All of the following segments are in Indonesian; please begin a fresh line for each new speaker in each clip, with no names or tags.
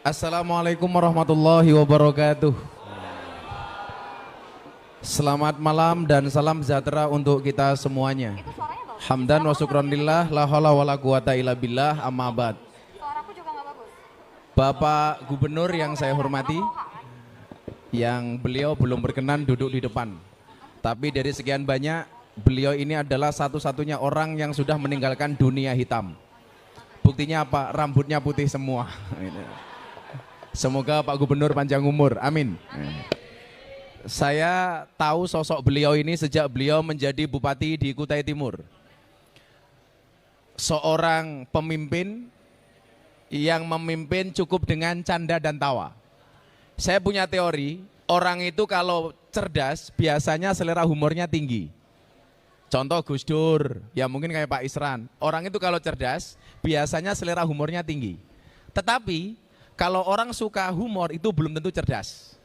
Assalamualaikum warahmatullahi wabarakatuh. Selamat malam dan salam sejahtera untuk kita semuanya. Hamdan wa syukranillah, la haula wala quwata illa billah, amma ba'd.
Suaraku juga nggak bagus.
Bapak Gubernur yang saya hormati, yang beliau belum berkenan duduk di depan. Tapi dari sekian banyak, beliau ini adalah satu-satunya orang yang sudah meninggalkan dunia hitam. Buktinya apa? Rambutnya putih semua. Semoga Pak Gubernur panjang umur, amin. Saya tahu sosok beliau ini sejak beliau menjadi bupati di Kutai Timur. Seorang pemimpin yang memimpin cukup dengan canda dan tawa. Saya punya teori, orang itu kalau cerdas biasanya selera humornya tinggi. Contoh Gus Dur, ya mungkin kayak Pak Isran. Orang itu kalau cerdas biasanya selera humornya tinggi. Tetapi kalau orang suka humor itu belum tentu cerdas.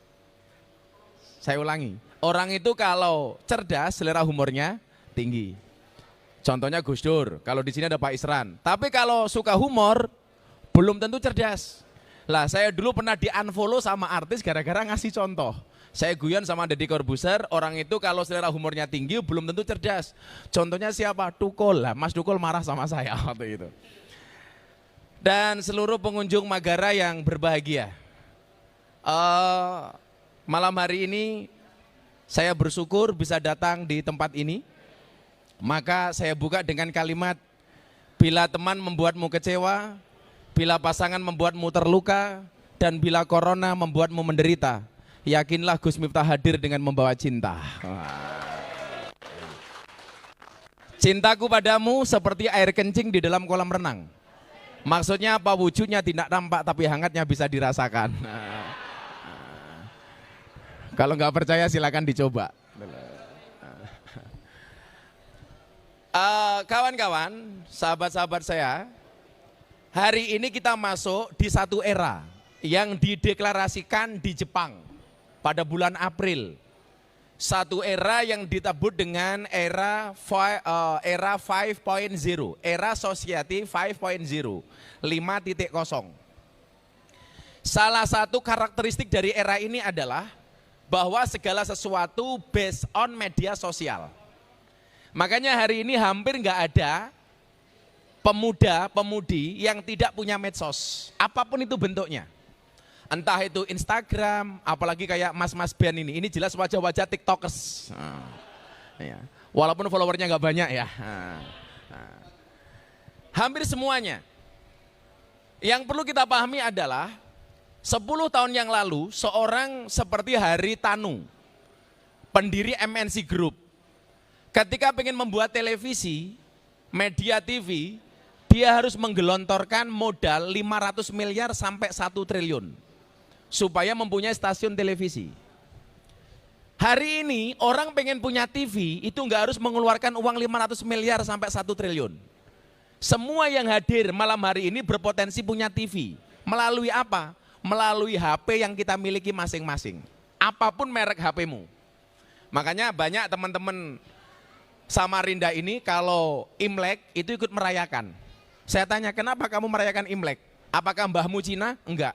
Saya ulangi, orang itu kalau cerdas selera humornya tinggi. Contohnya Gus Dur, kalau di sini ada Pak Isran. Tapi kalau suka humor belum tentu cerdas. Lah saya dulu pernah di-unfollow sama artis gara-gara ngasih contoh. Saya guyon sama Deddy Corbuzier, orang itu kalau selera humornya tinggi belum tentu cerdas. Contohnya siapa? Tukul. Lah Mas Tukul marah sama saya waktu itu. Dan seluruh pengunjung Magara yang berbahagia, malam hari ini saya bersyukur bisa datang di tempat ini. Maka saya buka dengan kalimat, bila teman membuatmu kecewa, bila pasangan membuatmu terluka, dan bila corona membuatmu menderita, yakinlah Gus Miftah hadir dengan membawa cinta. Cintaku padamu seperti air kencing di dalam kolam renang. Maksudnya apa? Wujudnya tidak nampak tapi hangatnya bisa dirasakan. Kalau nggak percaya silakan dicoba. Kawan-kawan, sahabat-sahabat saya, hari ini kita masuk di satu era yang dideklarasikan di Jepang pada bulan April. Satu era yang disebut dengan era 5.0, era society 5.0, 5.0. Salah satu karakteristik dari era ini adalah bahwa segala sesuatu based on media sosial. Makanya hari ini hampir nggak ada pemuda-pemudi yang tidak punya medsos, apapun itu bentuknya. Entah itu Instagram, apalagi kayak mas-mas band ini jelas wajah-wajah tiktokers. Ya. Walaupun followernya nggak banyak ya. Hampir semuanya. Yang perlu kita pahami adalah 10 tahun yang lalu seorang seperti Hari Tanu, pendiri MNC Group, ketika ingin membuat televisi, media TV, dia harus menggelontorkan modal 500 miliar sampai 1 triliun. Supaya mempunyai stasiun televisi. Hari ini orang pengen punya TV itu nggak harus mengeluarkan uang 500 miliar sampai 1 triliun. Semua yang hadir malam hari ini berpotensi punya TV. Melalui apa? Melalui HP yang kita miliki masing-masing. Apapun merek HP-mu. Makanya banyak teman-teman Samarinda ini kalau Imlek itu ikut merayakan. Saya tanya, kenapa kamu merayakan Imlek? Apakah mbahmu Cina? Enggak.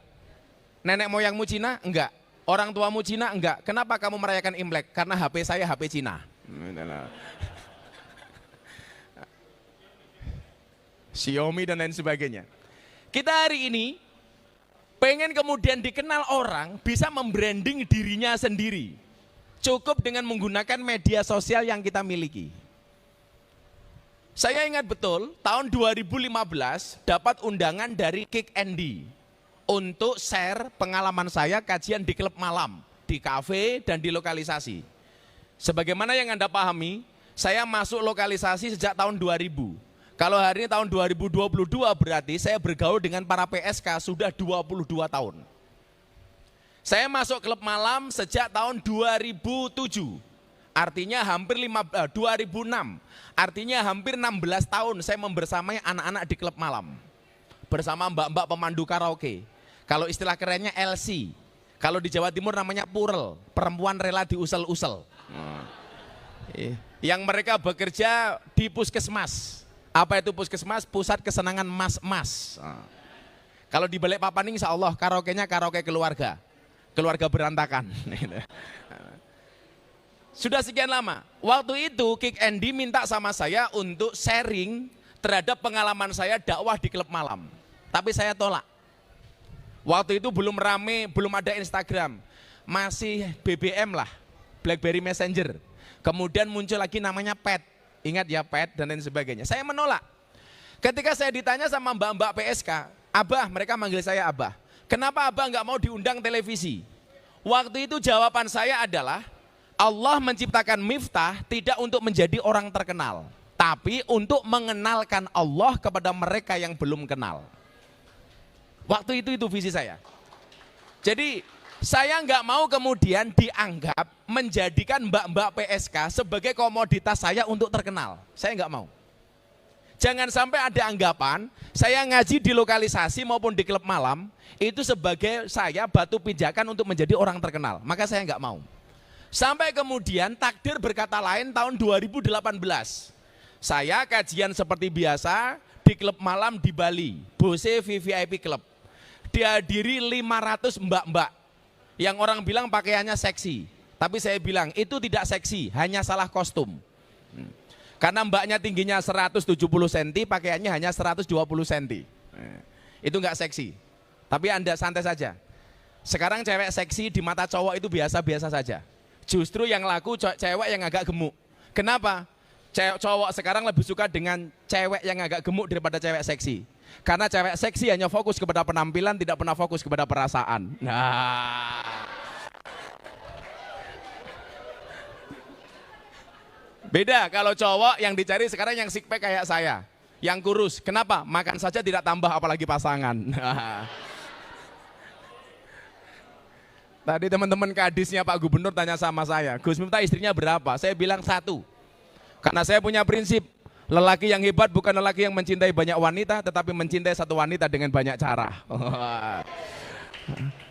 Nenek moyangmu Cina? Enggak. Orang tuamu Cina? Enggak. Kenapa kamu merayakan Imlek? Karena HP saya HP Cina. Xiaomi dan lain sebagainya. Kita hari ini pengen kemudian dikenal orang, bisa membranding dirinya sendiri. Cukup dengan menggunakan media sosial yang kita miliki. Saya ingat betul, tahun 2015 dapat undangan dari Kick Andy untuk share pengalaman saya kajian di klub malam, di kafe dan di lokalisasi. Sebagaimana yang Anda pahami, saya masuk lokalisasi sejak tahun 2000. Kalau hari ini tahun 2022 berarti saya bergaul dengan para PSK sudah 22 tahun. Saya masuk klub malam sejak tahun 2007. Artinya hampir 2006. Artinya hampir 16 tahun saya membersamai anak-anak di klub malam. Bersama mbak-mbak pemandu karaoke. Kalau istilah kerennya LC. Kalau di Jawa Timur namanya Purel, perempuan rela diusel-usel. Yang mereka bekerja di puskesmas. Apa itu puskesmas? Pusat kesenangan mas-mas. Kalau di Balikpapan insya Allah karaoke-nya karaoke keluarga. Keluarga berantakan. Sudah sekian lama. Waktu itu Kick Andy minta sama saya untuk sharing terhadap pengalaman saya dakwah di klub malam. Tapi saya tolak. Waktu itu belum rame, belum ada Instagram. Masih BBM lah, BlackBerry Messenger. Kemudian muncul lagi namanya Pet. Ingat ya Pet dan lain sebagainya. Saya menolak. Ketika saya ditanya sama mbak-mbak PSK, Abah, mereka manggil saya Abah. Kenapa Abah nggak mau diundang televisi? Waktu itu jawaban saya adalah, Allah menciptakan Miftah tidak untuk menjadi orang terkenal, tapi untuk mengenalkan Allah kepada mereka yang belum kenal. Waktu itu visi saya. Jadi saya nggak mau kemudian dianggap menjadikan mbak-mbak PSK sebagai komoditas saya untuk terkenal. Saya nggak mau. Jangan sampai ada anggapan saya ngaji di lokalisasi maupun di klub malam itu sebagai saya batu pijakan untuk menjadi orang terkenal. Maka saya nggak mau. Sampai kemudian takdir berkata lain tahun 2018. Saya kajian seperti biasa di klub malam di Bali, Bose VVIP Club. Dihadiri 500 mbak-mbak yang orang bilang pakaiannya seksi. Tapi saya bilang itu tidak seksi, hanya salah kostum. Karena mbaknya tingginya 170 cm, pakaiannya hanya 120 cm. Itu enggak seksi. Tapi Anda santai saja. Sekarang cewek seksi di mata cowok itu biasa-biasa saja. Justru yang laku cewek yang agak gemuk. Kenapa? Cowok sekarang lebih suka dengan cewek yang agak gemuk daripada cewek seksi. Karena cewek seksi hanya fokus kepada penampilan, tidak pernah fokus kepada perasaan. Nah. Beda kalau cowok yang dicari sekarang yang six pack kayak saya, yang kurus. Kenapa? Makan saja tidak tambah apalagi pasangan. Tadi teman-teman kadisnya Pak Gubernur tanya sama saya, Gus Miftah istrinya berapa? Saya bilang 1. Karena saya punya prinsip, lelaki yang hebat bukan lelaki yang mencintai banyak wanita, tetapi mencintai satu wanita dengan banyak cara.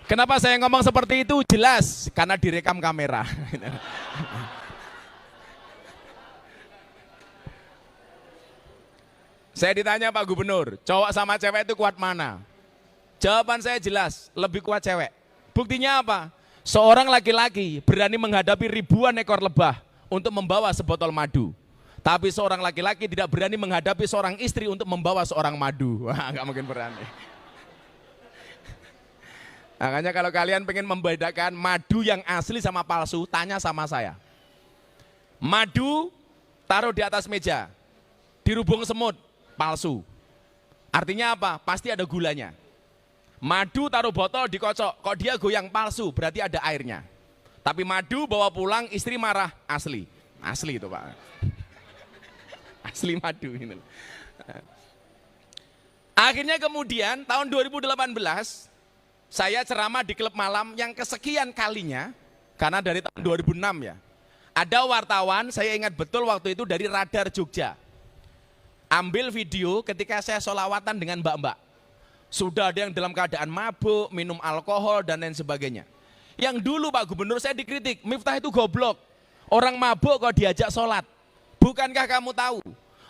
Kenapa saya ngomong seperti itu? Jelas, karena direkam kamera. Saya ditanya Pak Gubernur, cowok sama cewek itu kuat mana? Jawaban saya jelas, lebih kuat cewek. Buktinya apa? Seorang laki-laki berani menghadapi ribuan ekor lebah untuk membawa sebotol madu. Tapi seorang laki-laki tidak berani menghadapi seorang istri untuk membawa seorang madu. Wah, nggak mungkin berani. Makanya kalau kalian pengen membedakan madu yang asli sama palsu, tanya sama saya. Madu taruh di atas meja, dirubung semut, palsu. Artinya apa? Pasti ada gulanya. Madu taruh botol dikocok, kok dia goyang palsu, berarti ada airnya. Tapi madu bawa pulang, istri marah, asli. Asli itu Pak. Asli madu ini. Akhirnya kemudian tahun 2018 saya ceramah di klub malam yang kesekian kalinya, karena dari tahun 2006 ya. Ada wartawan, saya ingat betul waktu itu dari Radar Jogja. Ambil video ketika saya sholawatan dengan mbak-mbak. Sudah ada yang dalam keadaan mabuk, minum alkohol dan lain sebagainya. Yang dulu Pak Gubernur saya dikritik, Miftah itu goblok. Orang mabuk kok diajak sholat. Bukankah kamu tahu,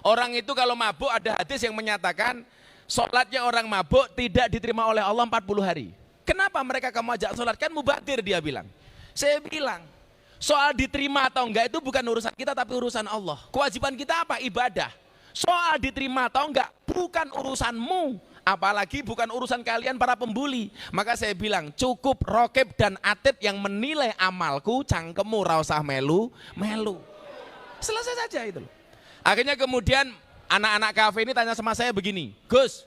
orang itu kalau mabuk ada hadis yang menyatakan sholatnya orang mabuk tidak diterima oleh Allah 40 hari. Kenapa mereka kamu ajak sholat? Kan mubadir dia bilang. Saya bilang, soal diterima atau enggak itu bukan urusan kita tapi urusan Allah. Kewajiban kita apa? Ibadah. Soal diterima atau enggak bukan urusanmu. Apalagi bukan urusan kalian para pembuli. Maka saya bilang cukup rokib dan atid yang menilai amalku, cangkemmu rausah melu. Selesai saja itu. Akhirnya kemudian anak-anak kafe ini tanya sama saya begini, Gus,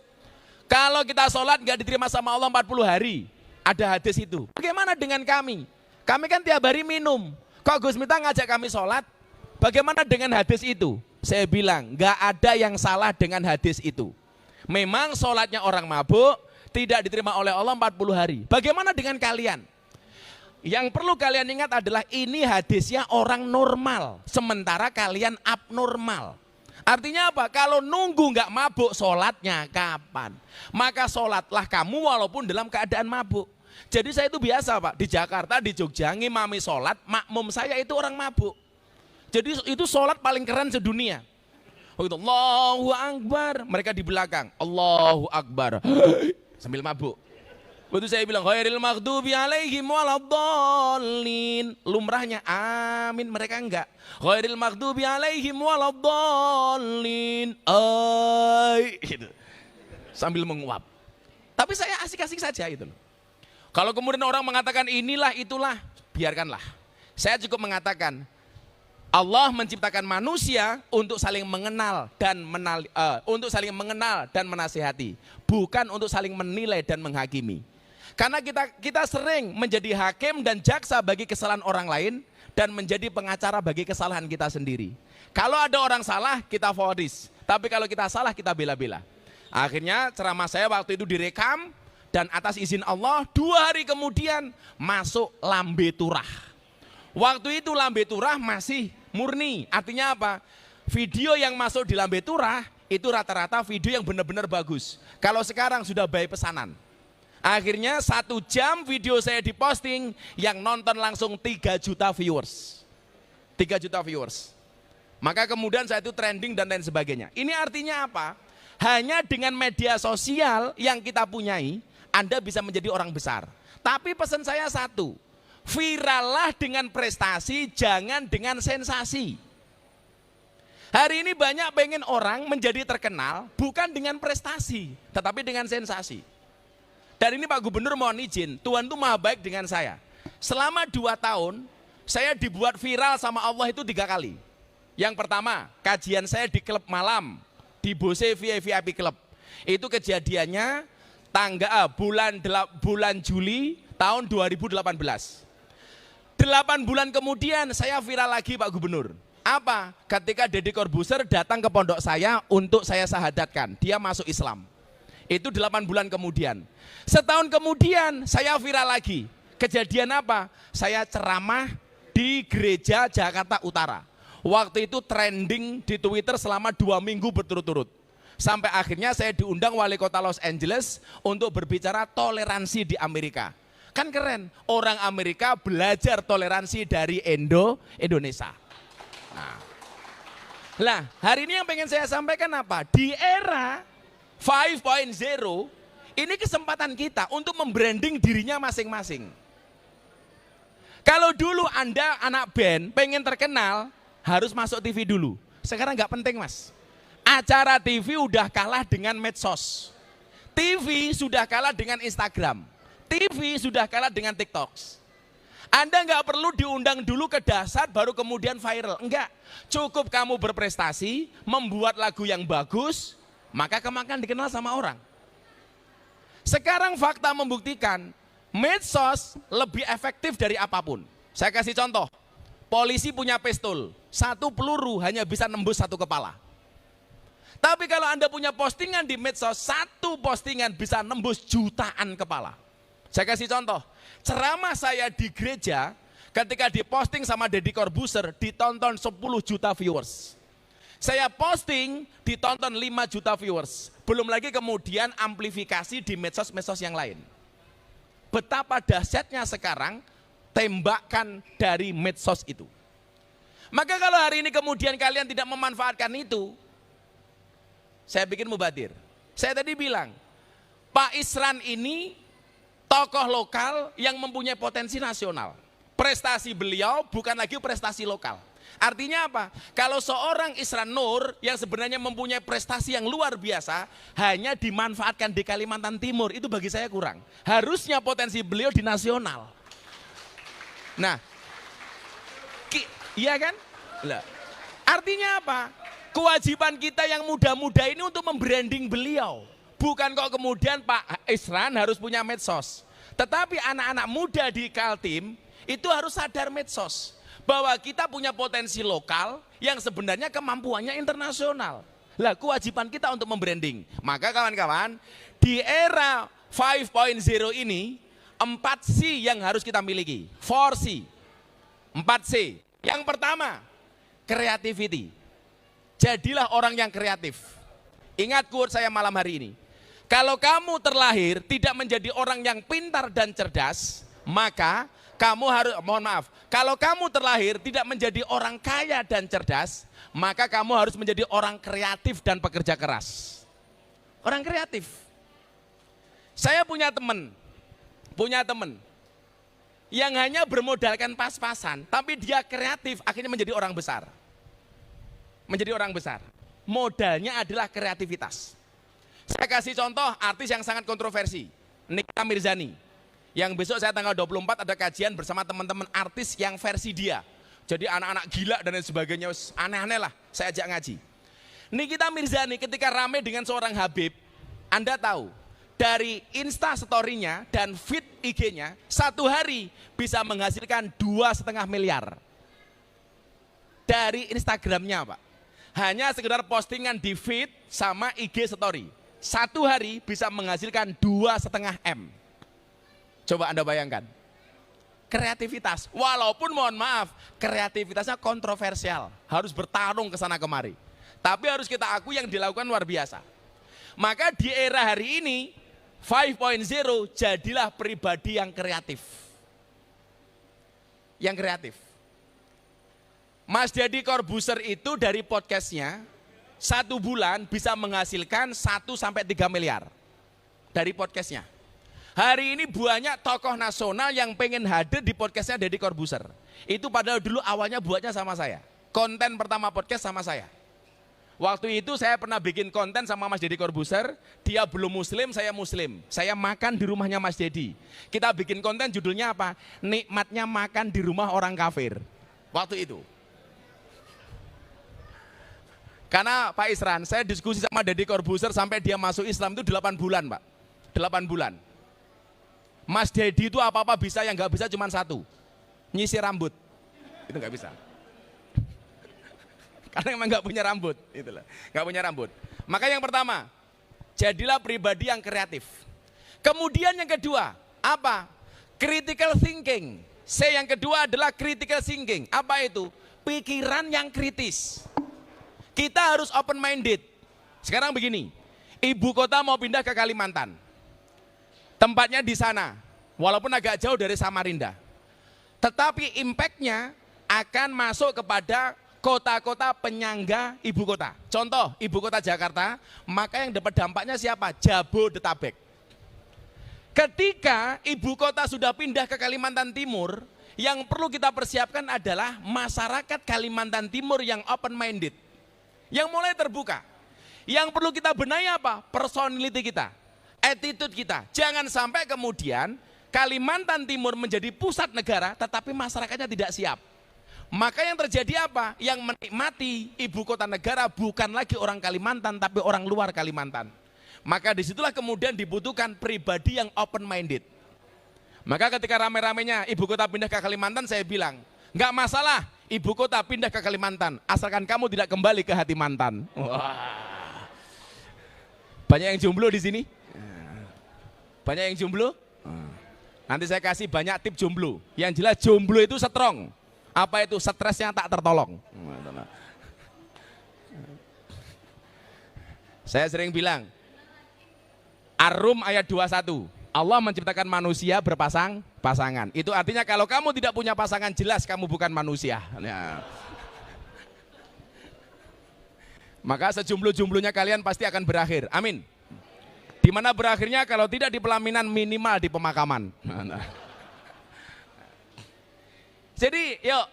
kalau kita sholat nggak diterima sama Allah 40 hari, ada hadis itu. Bagaimana dengan kami? Kami kan tiap hari minum. Kok Gus Miftah ngajak kami sholat? Bagaimana dengan hadis itu? Saya bilang, nggak ada yang salah dengan hadis itu. Memang sholatnya orang mabuk tidak diterima oleh Allah 40 hari. Bagaimana dengan kalian? Yang perlu kalian ingat adalah ini hadisnya orang normal, sementara kalian abnormal. Artinya apa? Kalau nunggu nggak mabuk, sholatnya kapan? Maka sholatlah kamu walaupun dalam keadaan mabuk. Jadi saya itu biasa Pak, di Jakarta, di Jogja, ngimami sholat, makmum saya itu orang mabuk. Jadi itu sholat paling keren sedunia. Begitu, Allahu Akbar, mereka di belakang, Allahu Akbar. sambil mabuk. Waktu saya bilang ghairil maghdubi alaihim waladdallin, lumrahnya amin, mereka enggak. Ghairil maghdubi alaihim waladdallin, gitu. Sambil menguap. Tapi saya asik-asik saja itu loh. Kalau kemudian orang mengatakan inilah itulah, biarkanlah. Saya cukup mengatakan Allah menciptakan manusia untuk saling mengenal dan menasihati, bukan untuk saling menilai dan menghakimi. Karena kita sering menjadi hakim dan jaksa bagi kesalahan orang lain dan menjadi pengacara bagi kesalahan kita sendiri. Kalau ada orang salah, kita vonis. Tapi kalau kita salah, kita bela-bela. Akhirnya ceramah saya waktu itu direkam dan atas izin Allah 2 hari kemudian masuk lambe turah. Waktu itu lambe turah masih murni. Artinya apa? Video yang masuk di lambe turah itu rata-rata video yang benar-benar bagus. Kalau sekarang sudah by pesanan. Akhirnya 1 jam video saya diposting, yang nonton langsung 3 juta viewers. 3 juta viewers. Maka kemudian saya itu trending dan lain sebagainya. Ini artinya apa? Hanya dengan media sosial yang kita punyai, Anda bisa menjadi orang besar. Tapi pesan saya satu, virallah dengan prestasi, jangan dengan sensasi. Hari ini banyak pengen orang menjadi terkenal, bukan dengan prestasi, tetapi dengan sensasi. Dan ini Pak Gubernur mohon izin, Tuhan itu maha baik dengan saya. Selama 2 tahun, saya dibuat viral sama Allah itu 3 kali. Yang pertama, kajian saya di klub malam, di Bose VIP Club. Itu kejadiannya bulan Juli tahun 2018. 8 bulan kemudian saya viral lagi Pak Gubernur. Apa? Ketika Deddy Corbuzier datang ke pondok saya untuk saya sahadatkan, dia masuk Islam. Itu 8 bulan kemudian. Setahun kemudian saya viral lagi. Kejadian apa? Saya ceramah di gereja Jakarta Utara. Waktu itu trending di Twitter selama 2 minggu berturut-turut. Sampai akhirnya saya diundang wali kota Los Angeles untuk berbicara toleransi di Amerika. Kan keren, orang Amerika belajar toleransi dari Indonesia. Nah, hari ini yang pengen saya sampaikan apa? Di era 5.0, ini kesempatan kita untuk membranding dirinya masing-masing. Kalau dulu Anda anak band pengen terkenal, harus masuk TV dulu. Sekarang nggak penting mas. Acara TV udah kalah dengan medsos. TV sudah kalah dengan Instagram. TV sudah kalah dengan TikTok. Anda nggak perlu diundang dulu ke dasar baru kemudian viral. Enggak, cukup kamu berprestasi, membuat lagu yang bagus, maka kamu akan dikenal sama orang. Sekarang fakta membuktikan medsos lebih efektif dari apapun. Saya kasih contoh, polisi punya pistol, 1 peluru hanya bisa nembus 1 kepala. Tapi kalau Anda punya postingan di medsos, 1 postingan bisa nembus jutaan kepala. Saya kasih contoh, ceramah saya di gereja ketika diposting sama Deddy Corbuzier ditonton 10 juta viewers. Saya posting ditonton 5 juta viewers. Belum lagi kemudian amplifikasi di medsos-medsos yang lain. Betapa dahsyatnya sekarang tembakan dari medsos itu. Maka kalau hari ini kemudian kalian tidak memanfaatkan itu, saya bikin mubadir. Saya tadi bilang, Pak Isran ini tokoh lokal yang mempunyai potensi nasional. Prestasi beliau bukan lagi prestasi lokal. Artinya apa? Kalau seorang Isran Nur yang sebenarnya mempunyai prestasi yang luar biasa, hanya dimanfaatkan di Kalimantan Timur, itu bagi saya kurang. Harusnya potensi beliau di nasional. Nah, iya kan? Artinya apa? Kewajiban kita yang muda-muda ini untuk membranding beliau. Bukan kok kemudian Pak Isran harus punya medsos. Tetapi anak-anak muda di Kaltim itu harus sadar medsos. Bahwa kita punya potensi lokal yang sebenarnya kemampuannya internasional. Lah kewajiban kita untuk membranding. Maka kawan-kawan, di era 5.0 ini 4C yang harus kita miliki. 4C. 4C. Yang pertama, creativity. Jadilah orang yang kreatif. Ingat quote saya malam hari ini. Kalau kamu terlahir tidak menjadi orang yang pintar dan cerdas, maka kamu harus, kalau kamu terlahir tidak menjadi orang kaya dan cerdas, maka kamu harus menjadi orang kreatif dan pekerja keras. Orang kreatif. Saya punya teman yang hanya bermodalkan pas-pasan, tapi dia kreatif, akhirnya menjadi orang besar. Menjadi orang besar. Modalnya adalah kreativitas. Saya kasih contoh artis yang sangat kontroversi, Nikita Mirzani. Yang besok saya tanggal 24 ada kajian bersama teman-teman artis yang versi dia. Jadi anak-anak gila dan lain sebagainya, aneh-aneh lah, saya ajak ngaji. Nikita Mirzani ketika rame dengan seorang Habib, Anda tahu, dari Insta story-nya dan feed IG-nya, satu hari bisa menghasilkan 2,5 miliar. Dari Instagram-nya Pak. Hanya sekedar postingan di feed sama IG story. Satu hari bisa menghasilkan 2,5 M. Coba Anda bayangkan. Kreativitas, walaupun mohon maaf, kreativitasnya kontroversial. Harus bertarung ke sana kemari. Tapi harus kita akui yang dilakukan luar biasa. Maka di era hari ini, 5.0 jadilah pribadi yang kreatif. Yang kreatif. Mas Deddy Corbuzier itu dari podcastnya, 1 bulan bisa menghasilkan 1-3 miliar. Dari podcastnya. Hari ini banyak tokoh nasional yang pengen hadir di podcastnya Deddy Corbuzier. Itu padahal dulu awalnya buatnya sama saya. Konten pertama podcast sama saya. Waktu itu saya pernah bikin konten sama Mas Deddy Corbuzier, dia belum muslim, saya muslim. Saya makan di rumahnya Mas Deddy. Kita bikin konten judulnya apa? Nikmatnya makan di rumah orang kafir. Waktu itu. Karena Pak Isran, saya diskusi sama Deddy Corbuzier sampai dia masuk Islam itu 8 bulan Pak. 8 bulan. Mas Deddy itu apa-apa bisa, yang nggak bisa cuma satu. Nyisir rambut. Itu nggak bisa. Karena memang nggak punya rambut, itulah, nggak punya rambut. Maka yang pertama, jadilah pribadi yang kreatif. Kemudian yang kedua, apa? Critical thinking. Yang kedua adalah critical thinking. Apa itu? Pikiran yang kritis. Kita harus open minded. Sekarang begini, ibu kota mau pindah ke Kalimantan. Tempatnya di sana, walaupun agak jauh dari Samarinda. Tetapi impactnya akan masuk kepada kota-kota penyangga ibu kota. Contoh, ibu kota Jakarta, maka yang dapat dampaknya siapa? Jabodetabek. Ketika ibu kota sudah pindah ke Kalimantan Timur, yang perlu kita persiapkan adalah masyarakat Kalimantan Timur yang open minded, yang mulai terbuka. Yang perlu kita benahi apa? Personality kita, attitude kita. Jangan sampai kemudian Kalimantan Timur menjadi pusat negara, tetapi masyarakatnya tidak siap. Maka yang terjadi apa? Yang menikmati ibu kota negara bukan lagi orang Kalimantan, tapi orang luar Kalimantan. Maka disitulah kemudian dibutuhkan pribadi yang open minded. Maka ketika rame-ramenya ibu kota pindah ke Kalimantan, saya bilang, nggak masalah ibu kota pindah ke Kalimantan, asalkan kamu tidak kembali ke hati mantan. Wah. Banyak yang jomblo di sini? Banyak yang jomblo? Nanti saya kasih banyak tip jomblo. Yang jelas jomblo itu strong. Apa itu? Stresnya tak tertolong. Saya sering bilang, Ar-Rum ayat 21, Allah menciptakan manusia berpasang-pasangan. Itu artinya kalau kamu tidak punya pasangan, jelas kamu bukan manusia. Ya. Maka sejomblo-jomblonya kalian pasti akan berakhir. Amin. Di mana berakhirnya kalau tidak di pelaminan, minimal di pemakaman. Jadi yuk,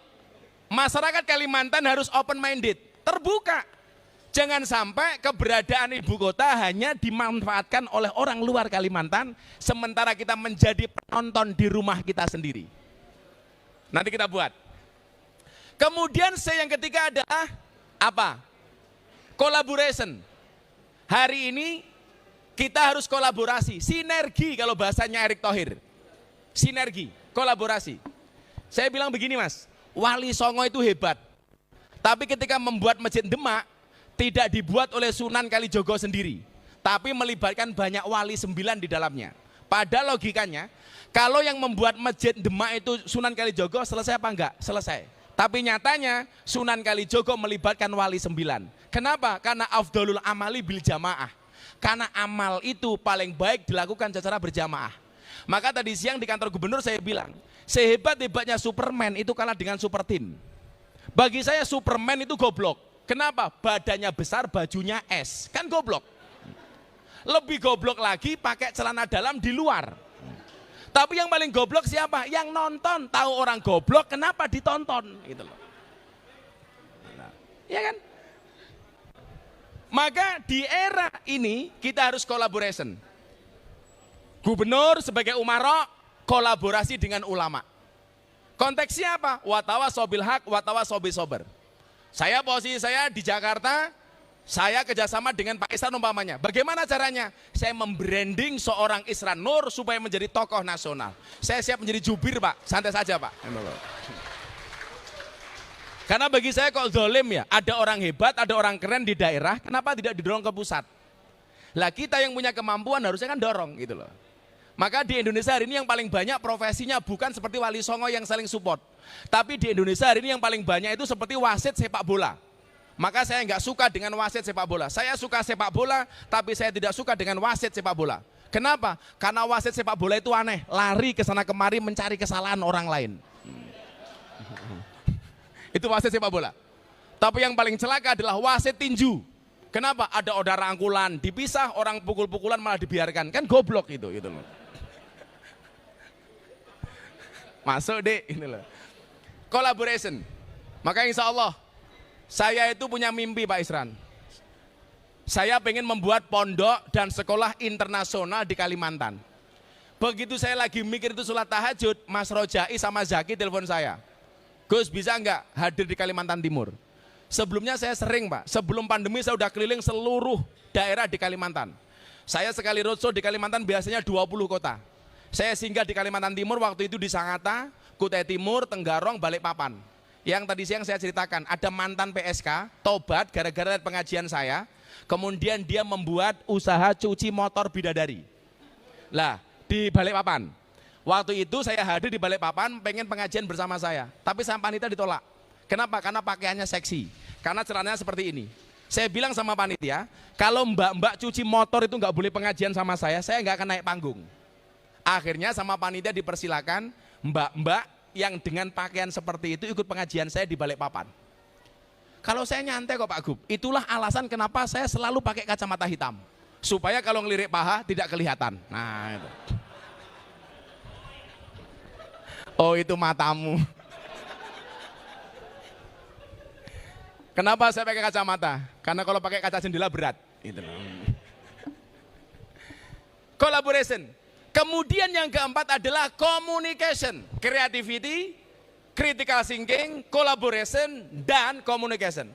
masyarakat Kalimantan harus open minded, terbuka. Jangan sampai keberadaan ibu kota hanya dimanfaatkan oleh orang luar Kalimantan, sementara kita menjadi penonton di rumah kita sendiri. Nanti kita buat. Kemudian yang ketiga adalah apa? Collaboration. Hari ini kita harus kolaborasi, sinergi kalau bahasanya Erick Thohir. Sinergi, kolaborasi. Saya bilang begini Mas, Wali Songo itu hebat. Tapi ketika membuat Masjid Demak, tidak dibuat oleh Sunan Kalijogo sendiri. Tapi melibatkan banyak wali 9 di dalamnya. Pada logikanya, kalau yang membuat Masjid Demak itu Sunan Kalijogo, selesai apa enggak? Selesai. Tapi nyatanya Sunan Kalijogo melibatkan wali 9. Kenapa? Karena afdalul amali bil jamaah. Karena amal itu paling baik dilakukan secara berjamaah. Maka tadi siang di kantor gubernur saya bilang, sehebat-hebatnya Superman itu kalah dengan super team. Bagi saya Superman itu goblok. Kenapa? Badannya besar, bajunya es. Kan goblok. Lebih goblok lagi pakai celana dalam di luar. Tapi yang paling goblok siapa? Yang nonton. Tahu orang goblok, kenapa ditonton? Gitu loh. Ya kan? Maka di era ini kita harus collaboration. Gubernur sebagai umaro kolaborasi dengan ulama. Konteksnya apa? Watawasaw bil haq, watawasaw bis sabr. Posisi saya di Jakarta, saya kerjasama dengan Pak Isran umpamanya. Bagaimana caranya? Saya membranding seorang Isran Nur supaya menjadi tokoh nasional. Saya siap menjadi jubir Pak, santai saja Pak. Karena bagi saya kok zolim ya, ada orang hebat, ada orang keren di daerah, kenapa tidak didorong ke pusat? Lah kita yang punya kemampuan harusnya kan dorong gitu loh. Maka di Indonesia hari ini yang paling banyak profesinya bukan seperti wali songo yang saling support. Tapi di Indonesia hari ini yang paling banyak itu seperti wasit sepak bola. Maka saya nggak suka dengan wasit sepak bola. Saya suka sepak bola, tapi saya tidak suka dengan wasit sepak bola. Kenapa? Karena wasit sepak bola itu aneh, lari ke sana kemari mencari kesalahan orang lain. Itu wasit sepak bola. Tapi yang paling celaka adalah wasit tinju. Kenapa? Ada order rangkulan, dipisah, orang pukul-pukulan malah dibiarkan. Kan goblok itu loh. Masuk deh, ini loh. Collaboration. Maka insya Allah, saya itu punya mimpi Pak Isran. Saya pengen membuat pondok dan sekolah internasional di Kalimantan. Begitu saya lagi mikir itu sholat tahajud, Mas Rojai sama Zaki telepon saya. Gus bisa nggak hadir di Kalimantan Timur? Sebelumnya saya sering Pak, sebelum pandemi saya udah keliling seluruh daerah di Kalimantan. Saya sekali roadshow di Kalimantan biasanya 20 kota. Saya singgah di Kalimantan Timur waktu itu di Sangatta, Kutai Timur, Tenggarong, Balikpapan. Yang tadi siang saya ceritakan, ada mantan PSK, tobat gara-gara pengajian saya, kemudian dia membuat usaha cuci motor bidadari. Lah, di Balikpapan. Waktu itu saya hadir di Balikpapan, pengen pengajian bersama saya, tapi sama panitia ditolak. Kenapa? Karena pakaiannya seksi, karena celananya seperti ini. Saya bilang sama panitia, kalau mbak-mbak cuci motor itu nggak boleh pengajian sama saya nggak akan naik panggung. Akhirnya sama panitia dipersilakan mbak-mbak yang dengan pakaian seperti itu ikut pengajian saya di Balikpapan. Kalau saya nyantai kok Pak Gub, itulah alasan kenapa saya selalu pakai kacamata hitam. Supaya kalau ngelirik paha tidak kelihatan. Nah itu. Oh itu matamu. Kenapa saya pakai kacamata? Karena kalau pakai kaca jendela berat. Itu. Collaboration. Kemudian yang keempat adalah communication, creativity, critical thinking, collaboration, dan communication.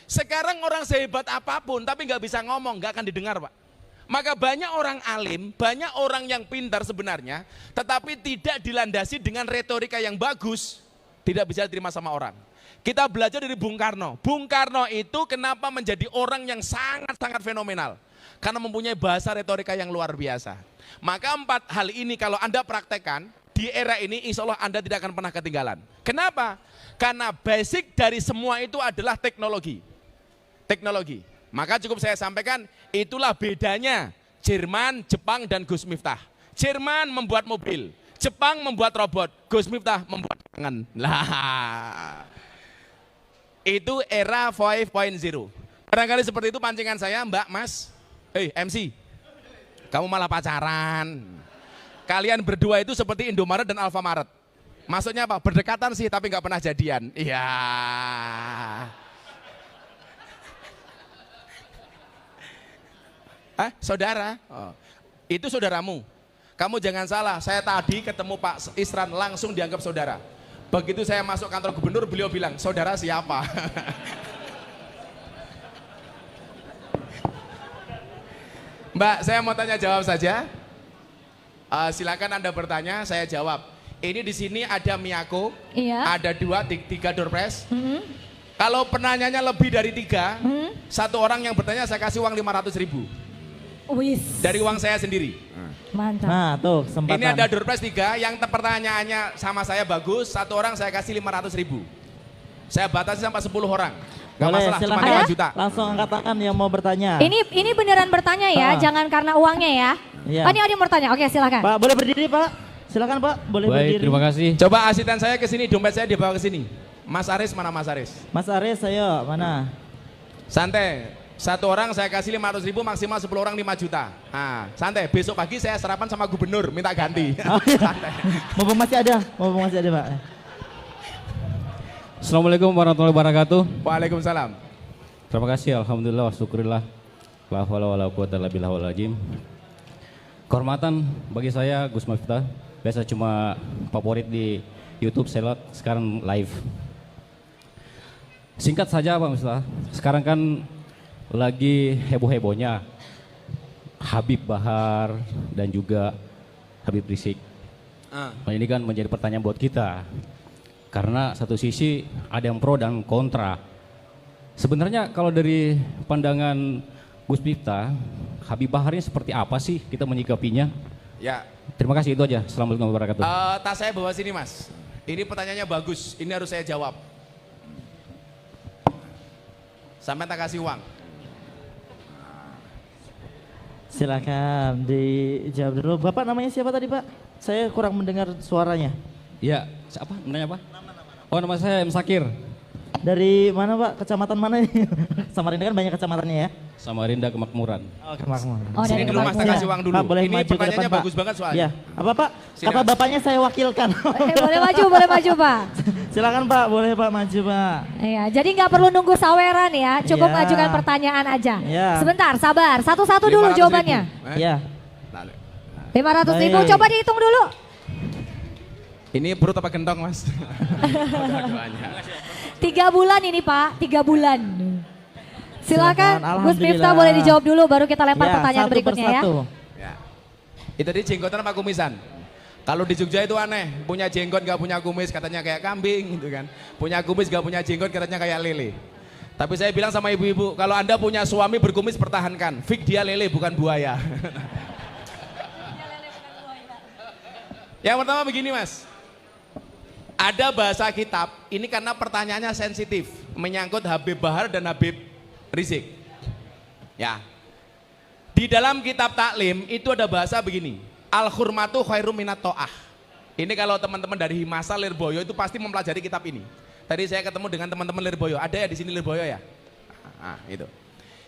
Sekarang orang sehebat apapun tapi nggak bisa ngomong, nggak akan didengar Pak. Maka banyak orang alim, banyak orang yang pintar sebenarnya, tetapi tidak dilandasi dengan retorika yang bagus, tidak bisa diterima sama orang. Kita belajar dari Bung Karno. Bung Karno itu kenapa menjadi orang yang sangat-sangat fenomenal? Karena mempunyai bahasa retorika yang luar biasa. Maka 4 hal ini kalau Anda praktekkan, di era ini insya Allah Anda tidak akan pernah ketinggalan. Kenapa? Karena basic dari semua itu adalah teknologi. Teknologi. Maka cukup saya sampaikan, itulah bedanya Jerman, Jepang, dan Gus Miftah. Jerman membuat mobil, Jepang membuat robot, Gus Miftah membuat tangan. Lah, itu era 5.0. Barangkali seperti itu pancingan saya, Mbak, Mas. MC, kamu malah pacaran. Kalian berdua itu seperti Indomaret dan Alfamaret. Maksudnya apa? Berdekatan sih tapi nggak pernah jadian. Iya. Saudara? Oh. Itu saudaramu. Kamu jangan salah, saya tadi ketemu Pak Isran langsung dianggap saudara. Begitu saya masuk kantor gubernur, beliau bilang, saudara siapa? Mbak, saya mau tanya jawab saja. Silakan Anda bertanya, saya jawab. Ini di sini ada Miyako, iya. Ada 3 door prize. Kalau penanyanya lebih dari 3, satu orang yang bertanya saya kasih uang 500.000. Dari uang saya sendiri.
Mantap.
Nah, tuh kesempatan.
Ini ada door prize 3, yang pertanyaannya sama saya bagus, satu orang saya kasih 500.000. Saya batasi sampai 10 orang. Gak
boleh,
masalah, cuma 5 juta.
Langsung angkat tangan yang mau bertanya.
Ini beneran bertanya ya, jangan karena uangnya ya.
Iya.
Ini ada yang bertanya, oke silakan.
Pak, boleh berdiri Pak? Silakan Pak, boleh
Baik,
berdiri.
terima kasih.
Coba asisten saya ke sini, dompet saya dibawa ke sini. Mas Aris, mana Mas Aris?
Mas Aris, ayo, mana?
Santai, Satu orang saya kasih 500.000, maksimal 10 orang 5 juta. Nah, santai. Besok pagi saya sarapan sama gubernur, minta ganti.
Oh, iya.
Santai.
Mumpung masih ada, Pak.
Assalamualaikum warahmatullahi wabarakatuh.
Waalaikumsalam.
Terima kasih, alhamdulillah, wa syukurillah. La haula wala quwata illa billahil azim. Kehormatan bagi saya Gus Miftah. Biasa cuma favorit di YouTube, saya lihat sekarang live. Singkat saja Pak Miftah. Sekarang kan lagi heboh-hebohnya Habib Bahar dan juga Habib Rizik. Nah, ini kan menjadi pertanyaan buat kita. Karena satu sisi ada yang pro dan kontra. Sebenarnya kalau dari pandangan Gus Miftah, Habib Bahar ini seperti apa sih kita menyikapinya?
Ya.
Terima kasih, itu aja. Assalamualaikum warahmatullahi wabarakatuh.
Tas saya bawa sini Mas. Ini pertanyaannya bagus, ini harus saya jawab. Sampai tak kasih uang.
Silakan dijawab dulu. Bapak namanya siapa tadi Pak? Saya kurang mendengar suaranya.
Iya, apa? Namanya apa? Oh, nama saya M. Sakir.
Dari mana Pak? Kecamatan mana ini? Samarinda kan banyak kecamatannya ya?
Samarinda Kemakmuran.
Oh, Kemakmuran.
Oh,
Sini
dari
dulu Mas, tak
Kemakmuran.
kasih uang dulu.
Pak, boleh
Ini
maju ke
pertanyaannya
depan, Pak.
bagus banget soalnya.
Iya. Apa Pak?
Sini,
Kata
Mas.
bapaknya saya wakilkan.
Boleh maju Pak.
Silakan Pak, boleh Pak maju Pak.
Iya, jadi nggak perlu nunggu saweran ya, cukup
Iya.
ngajukan pertanyaan aja.
Iya.
Sebentar, sabar. Satu-satu dulu
500.000.
jawabannya.
Iya.
500.000,
Baik.
coba dihitung dulu.
Ini perut apa gentong Mas?
3 bulan ini Pak, 3 bulan. Silakan,
Silakan,
Gus Miftah
alhamdulillah.
boleh dijawab dulu, baru kita lempar
Ya,
pertanyaan
satu
berikutnya ya.
persatu.
Ya. Itu tadi jenggotan apa kumisan? Kalau di Jogja itu aneh, punya jenggot gak punya kumis katanya kayak kambing gitu kan. Punya kumis gak punya jenggot katanya kayak lele. Tapi saya bilang sama ibu-ibu, kalau Anda punya suami berkumis pertahankan. Fik dia lele bukan buaya. Yang pertama begini Mas. Ada bahasa kitab, ini karena pertanyaannya sensitif, menyangkut Habib Bahar dan Habib Rizik. Ya. Di dalam kitab taklim itu ada bahasa begini, al-hurmatu khairum minat to'ah. Ini kalau teman-teman dari Himasa Lirboyo itu pasti mempelajari kitab ini. Tadi saya ketemu dengan teman-teman Lirboyo, ada ya di sini Lirboyo ya? Nah, itu.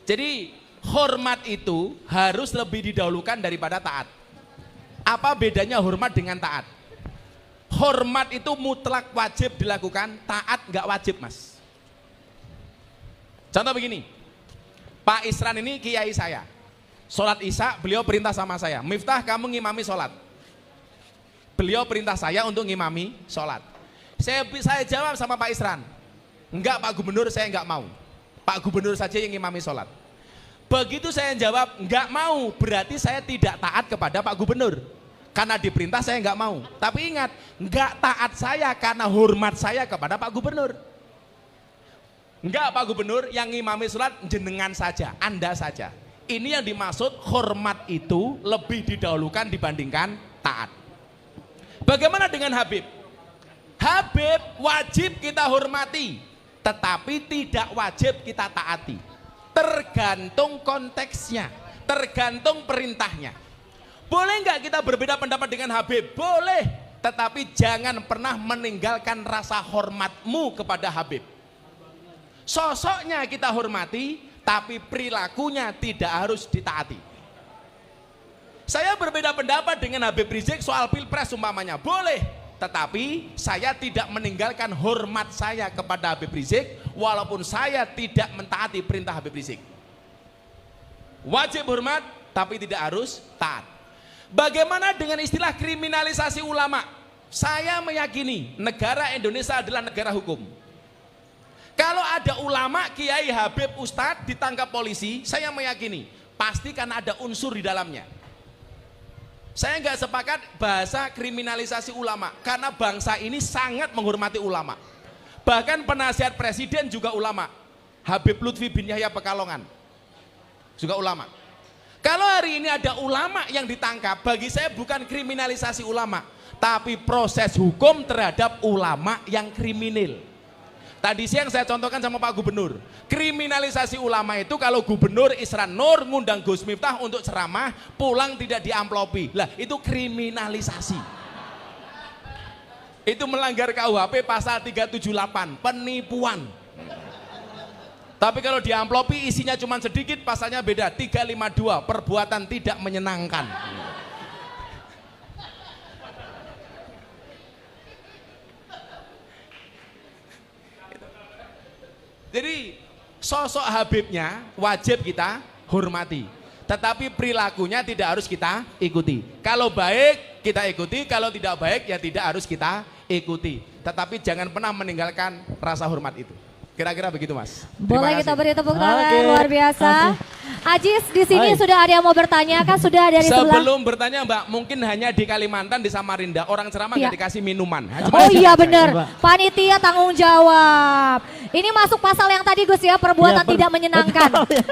Jadi hormat itu harus lebih didahulukan daripada taat. Apa bedanya hormat dengan taat? Hormat itu mutlak wajib dilakukan, taat nggak wajib Mas. Contoh begini, Pak Isran ini kiai saya. Sholat isya beliau perintah sama saya, Miftah kamu ngimami sholat. Beliau perintah saya untuk ngimami sholat. Saya jawab sama Pak Isran, enggak Pak Gubernur saya enggak mau. Pak Gubernur saja yang ngimami sholat. Begitu saya jawab enggak mau, berarti saya tidak taat kepada Pak Gubernur. Karena diperintah saya enggak mau. Tapi ingat, enggak taat saya karena hormat saya kepada Pak Gubernur. Enggak Pak Gubernur, yang ngimami sholat jenengan saja, Anda saja. Ini yang dimaksud hormat itu lebih didahulukan dibandingkan taat. Bagaimana dengan Habib? Habib wajib kita hormati, tetapi tidak wajib kita taati. Tergantung konteksnya, tergantung perintahnya. Boleh nggak kita berbeda pendapat dengan Habib? Boleh, tetapi jangan pernah meninggalkan rasa hormatmu kepada Habib. Sosoknya kita hormati, tapi perilakunya tidak harus ditaati. Saya berbeda pendapat dengan Habib Rizik soal pilpres umpamanya, boleh, tetapi saya tidak meninggalkan hormat saya kepada Habib Rizik walaupun saya tidak mentaati perintah Habib Rizik. Wajib hormat tapi tidak harus taat. Bagaimana dengan istilah kriminalisasi ulama? Saya meyakini negara Indonesia adalah negara hukum. Kalau ada ulama, kiai, habib, ustadz ditangkap polisi, saya meyakini pasti karena ada unsur di dalamnya. Saya nggak sepakat bahasa kriminalisasi ulama karena bangsa ini sangat menghormati ulama. Bahkan penasihat presiden juga ulama. Habib Lutfi bin Yahya Pekalongan juga ulama. Kalau hari ini ada ulama yang ditangkap, bagi saya bukan kriminalisasi ulama, tapi proses hukum terhadap ulama yang kriminal. Tadi siang saya contohkan sama Pak Gubernur, kriminalisasi ulama itu kalau Gubernur Isran Nur ngundang Gus Miftah untuk ceramah, pulang tidak diamplopi, lah itu kriminalisasi. Itu melanggar KUHP pasal 378, penipuan. Tapi kalau di amplopi isinya cuma sedikit, pasalnya beda. 352, perbuatan tidak menyenangkan. Jadi sosok Habibnya wajib kita hormati. Tetapi perilakunya tidak harus kita ikuti. Kalau baik kita ikuti, kalau tidak baik ya tidak harus kita ikuti. Tetapi jangan pernah meninggalkan rasa hormat itu. Kira-kira begitu, Mas.
Boleh kita beri tepuk tangan,
Oke.
luar biasa. Ajis, di sini
Hai.
sudah ada yang mau bertanya kan? Sudah dari sebelah.
Sebelum bertanya Mbak, mungkin hanya di Kalimantan, di Samarinda, orang ceramah
Iya.
nggak dikasih minuman.
Oh iya benar,
Coba.
panitia tanggung jawab. Ini masuk pasal yang tadi Gus ya, perbuatan
Iya,
tidak menyenangkan.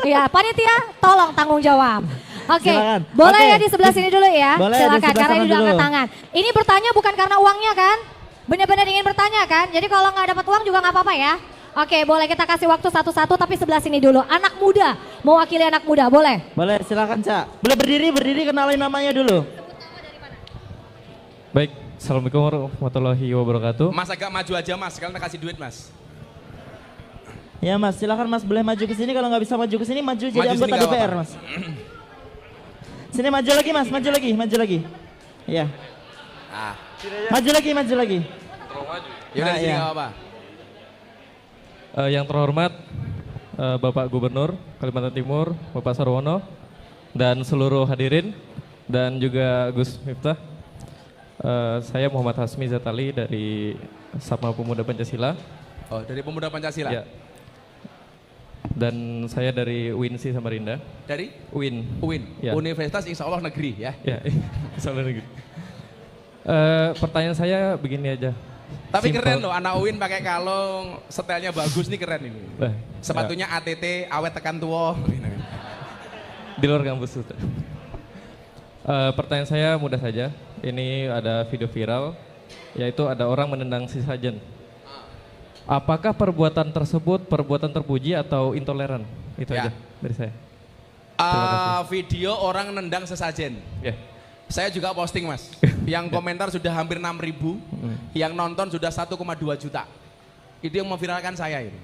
Iya, panitia tolong tanggung jawab. Oke,
Silakan.
boleh
Oke.
ya di sebelah sini dulu ya.
Boleh, di
Silakan,
sebelah
karena
sana
ini udah
dulu.
angkat tangan. Ini bertanya bukan karena uangnya kan? Benar-benar ingin bertanya kan? Jadi kalau nggak dapat uang juga nggak apa-apa ya. Oke, boleh kita kasih waktu satu-satu, tapi sebelah sini dulu. Anak muda, mewakili anak muda, boleh?
Boleh, silakan Cak. Boleh berdiri kenalin namanya dulu.
Baik, Assalamualaikum warahmatullahi wabarakatuh.
Mas agak maju aja Mas, sekalian kasih duit Mas.
Ya Mas, silakan Mas boleh maju ke sini. Kalau nggak bisa maju ke sini, maju jadi
Maju sini
anggota
nggak
DPR
apa-apa.
Mas. Sini maju lagi Mas, maju lagi. Iya.
Ah,
Maju lagi.
yaudah
Nah,
di sini
iya.
nggak apa-apa.
Yang terhormat Bapak Gubernur Kalimantan Timur, Bapak Sarwono, dan seluruh hadirin, dan juga Gus Miftah. Saya Muhammad Hasmi Zatali dari Sapma Pemuda Pancasila.
Oh, dari Pemuda Pancasila.
Ya. Dan saya dari UINSI Samarinda.
Dari
UIN.
UIN,
Ya.
Universitas Insya Allah Negeri ya.
Ya, salah negeri. Pertanyaan saya begini aja.
Tapi
Simple.
keren loh, anak UIN pakai kalung, stylenya bagus nih, keren ini.
Eh,
Sepatunya ATT, awet tekan tua.
di luar kampus. Pertanyaan saya mudah saja. Ini ada video viral, yaitu ada orang menendang si sajen. Apakah perbuatan tersebut perbuatan terpuji atau intoleran? Itu
Ya.
aja dari saya. Terima kasih.
Video orang nendang sesajen.
Ya.
Saya juga posting Mas. Yang komentar sudah hampir 6.000, yang nonton sudah 1,2 juta. Itu yang memviralkan saya ini.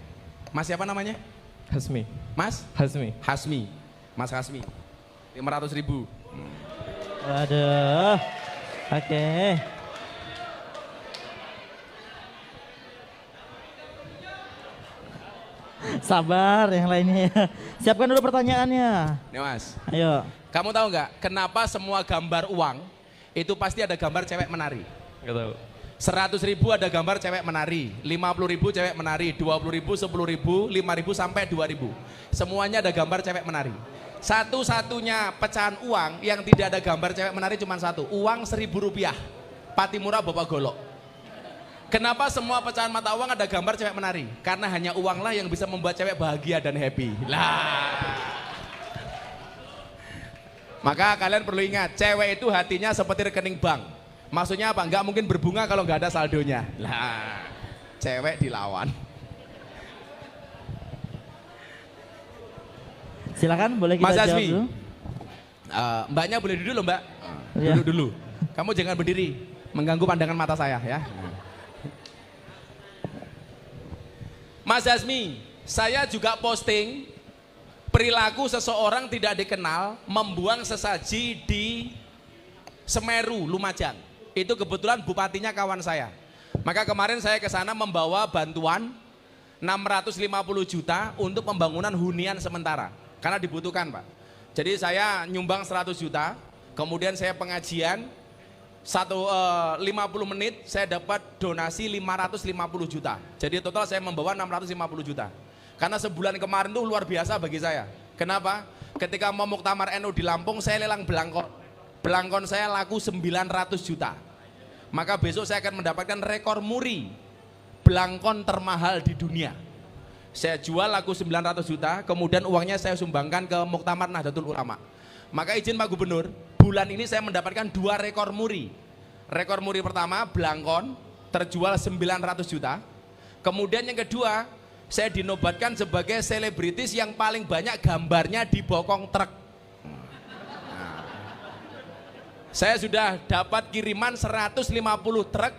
Mas siapa namanya?
Hasmi.
Mas
Hasmi.
Hasmi. Mas Hasmi. 500.000.
Waduh. Oke. Sabar yang lainnya ya. Siapkan dulu pertanyaannya.
Nih Mas,
Ayo.
kamu tahu nggak kenapa semua gambar uang itu pasti ada gambar cewek menari?
Gak tahu.
100.000 ada gambar cewek menari, 50.000 cewek menari, 20.000, 10.000, 5.000 sampai 2.000. Semuanya ada gambar cewek menari. Satu-satunya pecahan uang yang tidak ada gambar cewek menari cuma satu, uang Rp1.000, Patimura Bapak Golok. Kenapa semua pecahan mata uang ada gambar cewek menari? Karena hanya uanglah yang bisa membuat cewek bahagia dan happy. Lah. Maka kalian perlu ingat, cewek itu hatinya seperti rekening bank. Maksudnya apa? Nggak mungkin berbunga kalau nggak ada saldonya. Lah, cewek dilawan.
Silakan boleh kita
Mas
jawab
Hasmi,
dulu.
Mbaknya boleh duduk loh Mbak.
Iya.
Duduk dulu. Kamu jangan berdiri, mengganggu pandangan mata saya ya. Mas Hasmi, saya juga posting perilaku seseorang tidak dikenal membuang sesaji di Semeru, Lumajang. Itu kebetulan bupatinya kawan saya. Maka kemarin saya ke sana membawa bantuan 650 juta untuk pembangunan hunian sementara. Karena dibutuhkan Pak. Jadi saya nyumbang 100 juta, kemudian saya pengajian 50 menit saya dapat donasi 550 juta. Jadi total saya membawa 650 juta. Karena sebulan kemarin tuh luar biasa bagi saya. Kenapa? Ketika mau muktamar NU di Lampung saya lelang belangkon. Belangkon saya laku 900 juta. Maka besok saya akan mendapatkan rekor muri belangkon termahal di dunia. Saya jual laku 900 juta, kemudian uangnya saya sumbangkan ke Muktamar Nahdlatul Ulama. Maka izin Pak Gubernur, bulan ini saya mendapatkan 2 rekor muri. Rekor muri pertama, belangkon, terjual 900 juta. Kemudian yang kedua, saya dinobatkan sebagai selebritis yang paling banyak gambarnya di bokong truk. Saya sudah dapat kiriman 150 truk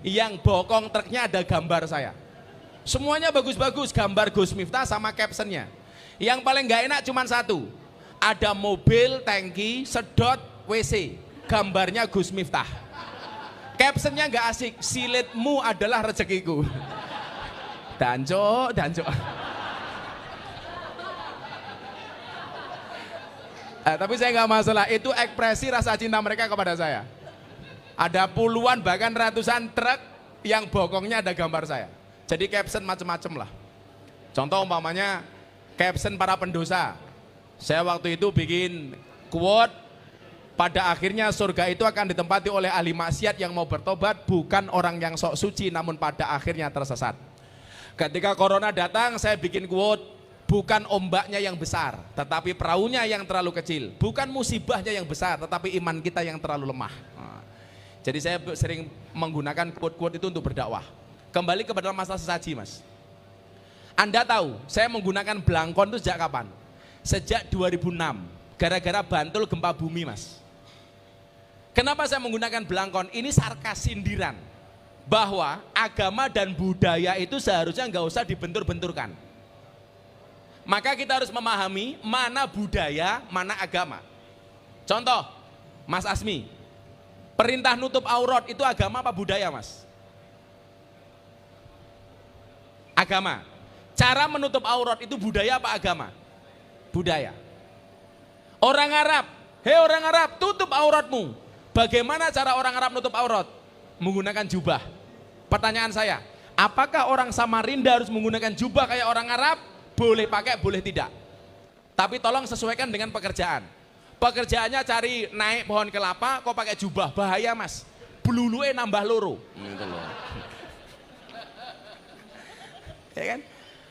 yang bokong truknya ada gambar saya. Semuanya bagus-bagus, gambar Gus Miftah sama captionnya. Yang paling nggak enak cuma satu, ada mobil, tangki, sedot, WC, gambarnya Gus Miftah. Captionnya nggak asik, silitmu adalah rezekiku. Danco. Tapi saya nggak masalah, itu ekspresi rasa cinta mereka kepada saya. Ada puluhan bahkan ratusan truk yang bokongnya ada gambar saya. Jadi caption macem-macem lah. Contoh umpamanya caption para pendosa. Saya waktu itu bikin quote, pada akhirnya surga itu akan ditempati oleh ahli maksiat yang mau bertobat, bukan orang yang sok suci namun pada akhirnya tersesat. Ketika corona datang, saya bikin quote, bukan ombaknya yang besar, tetapi perahunya yang terlalu kecil. Bukan musibahnya yang besar, tetapi iman kita yang terlalu lemah. Jadi saya sering menggunakan quote-quote itu untuk berdakwah. Kembali kepada masalah sesaji, Mas. Anda tahu, saya menggunakan belangkon itu sejak kapan? Sejak 2006, gara-gara Bantul gempa bumi, Mas. Kenapa saya menggunakan belangkon? Ini sarkas sindiran, bahwa agama dan budaya itu seharusnya nggak usah dibentur-benturkan. Maka kita harus memahami mana budaya, mana agama. Contoh, Mas Asmi, perintah nutup aurat itu agama apa budaya, Mas? Agama. Cara menutup aurat itu budaya apa agama? Budaya. Orang Arab, hei orang Arab, tutup auratmu. Bagaimana cara orang Arab nutup aurat? Menggunakan jubah. Pertanyaan saya, apakah orang Samarinda harus menggunakan jubah kayak orang Arab? Boleh pakai, boleh tidak. Tapi tolong sesuaikan dengan pekerjaan. Pekerjaannya cari naik pohon kelapa, kok pakai jubah, bahaya, Mas. Belulunya nambah loro. Gitu loh. Ya kan?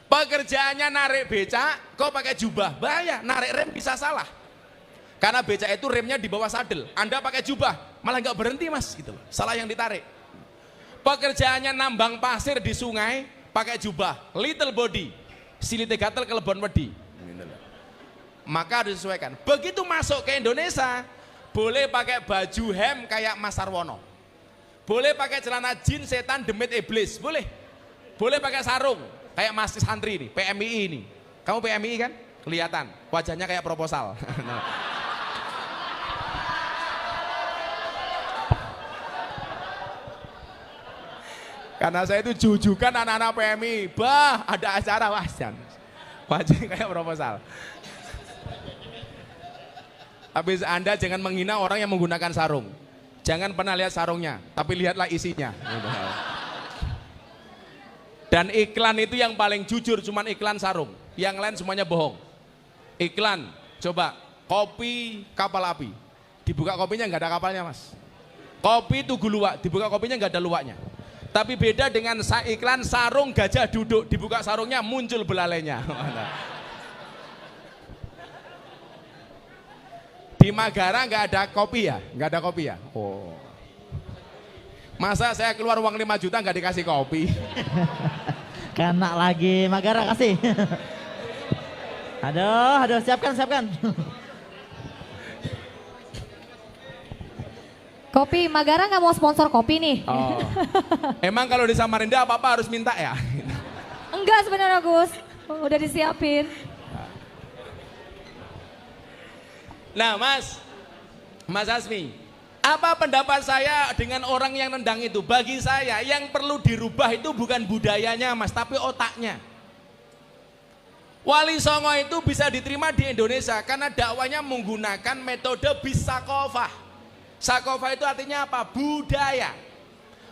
Pekerjaannya narik becak, kok pakai jubah, bahaya. Narik rem bisa salah. Karena becak itu remnya di bawah sadel. Anda pakai jubah, malah nggak berhenti, Mas. Gitu loh. Salah yang ditarik. Pekerjaannya nambang pasir di sungai, pakai jubah, little body, silite gatel kelebon wedi. Maka harus disesuaikan. Begitu masuk ke Indonesia, boleh pakai baju hem kayak Mas Sarwono, boleh pakai celana jeans setan demit iblis, boleh. Boleh pakai sarung kayak Mas santri ini, PMII ini. Kamu PMII kan? Kelihatan, wajahnya kayak proposal. Karena saya itu jujukan anak-anak PMI, bah ada acara wajah kayak proposal. Tapi Anda jangan menghina orang yang menggunakan sarung. Jangan pernah lihat sarungnya, tapi lihatlah isinya. Dan iklan itu yang paling jujur cuman iklan sarung, yang lain semuanya bohong. Iklan, coba kopi kapal api, dibuka kopinya nggak ada kapalnya, Mas. Kopi Tugu Luwak, dibuka kopinya nggak ada luwaknya. Tapi beda dengan iklan sarung gajah duduk, dibuka sarungnya muncul belalainya. Di Magara nggak ada kopi ya? Nggak ada kopi ya? Oh. Masa saya keluar uang 5 juta nggak dikasih kopi?
Kena lagi, Magara kasih. Aduh, siapkan.
Kopi, Magara nggak mau sponsor kopi nih.
Oh. Emang kalau di Samarinda apa-apa harus minta ya?
Enggak sebenarnya, Gus. Udah disiapin.
Nah, Mas Asmi, apa pendapat saya dengan orang yang nendang itu? Bagi saya yang perlu dirubah itu bukan budayanya, Mas, tapi otaknya. Wali Songo itu bisa diterima di Indonesia karena dakwanya menggunakan metode bisakofah. Sakofah itu artinya apa? Budaya.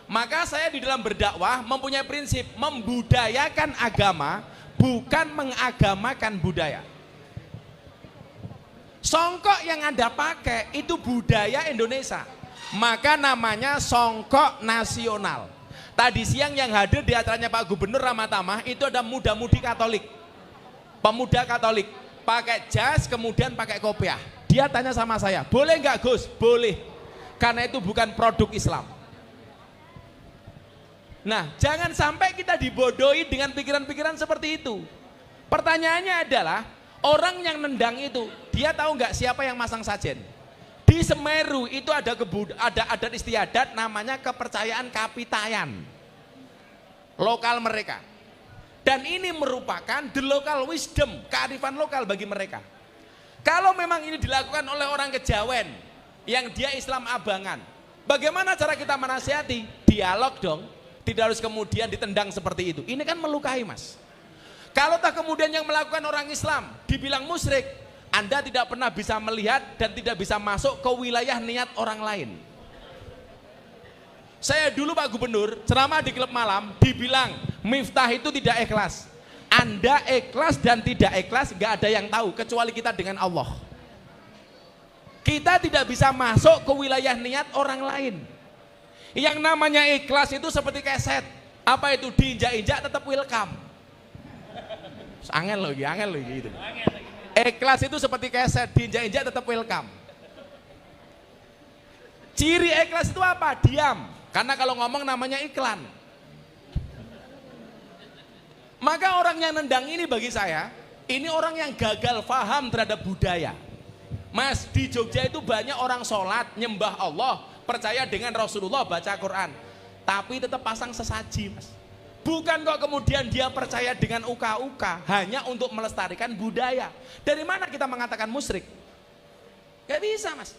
Maka saya di dalam berdakwah mempunyai prinsip membudayakan agama, bukan mengagamakan budaya. Songkok yang Anda pakai itu budaya Indonesia, maka namanya songkok nasional. Tadi siang yang hadir di acaranya Pak Gubernur Ramatama itu ada muda-mudi Katolik, pemuda Katolik, pakai jas kemudian pakai kopiah. Dia tanya sama saya, boleh nggak Gus? Boleh, karena itu bukan produk Islam. Nah, jangan sampai kita dibodohi dengan pikiran-pikiran seperti itu. Pertanyaannya adalah, orang yang nendang itu, dia tahu nggak siapa yang masang sajen? Di Semeru itu ada adat istiadat namanya kepercayaan Kapitayan. Lokal mereka. Dan ini merupakan the local wisdom, kearifan lokal bagi mereka. Kalau memang ini dilakukan oleh orang kejawen yang dia Islam abangan, bagaimana cara kita menasihati? Dialog dong, tidak harus kemudian ditendang seperti itu. Ini kan melukai, Mas. Kalau tak kemudian yang melakukan orang Islam dibilang musyrik, Anda tidak pernah bisa melihat dan tidak bisa masuk ke wilayah niat orang lain. Saya dulu Pak Gubernur ceramah di klub malam, dibilang Miftah itu tidak ikhlas. Anda ikhlas dan tidak ikhlas gak ada yang tahu kecuali kita dengan Allah. Kita tidak bisa masuk ke wilayah niat orang lain. Yang namanya ikhlas itu seperti keset. Apa itu? Diinjak-injak tetap welcome. Angel loh gitu. Ikhlas itu seperti keset, diinjak-injak tetap welcome. Ciri ikhlas itu apa? Diam. Karena kalau ngomong namanya iklan. Maka orang yang nendang ini bagi saya, ini orang yang gagal paham terhadap budaya. Mas, di Jogja itu banyak orang sholat, nyembah Allah, percaya dengan Rasulullah, baca Quran. Tapi tetap pasang sesaji, Mas. Bukan kok kemudian dia percaya dengan uka-uka, hanya untuk melestarikan budaya. Dari mana kita mengatakan musyrik? Gak bisa, Mas.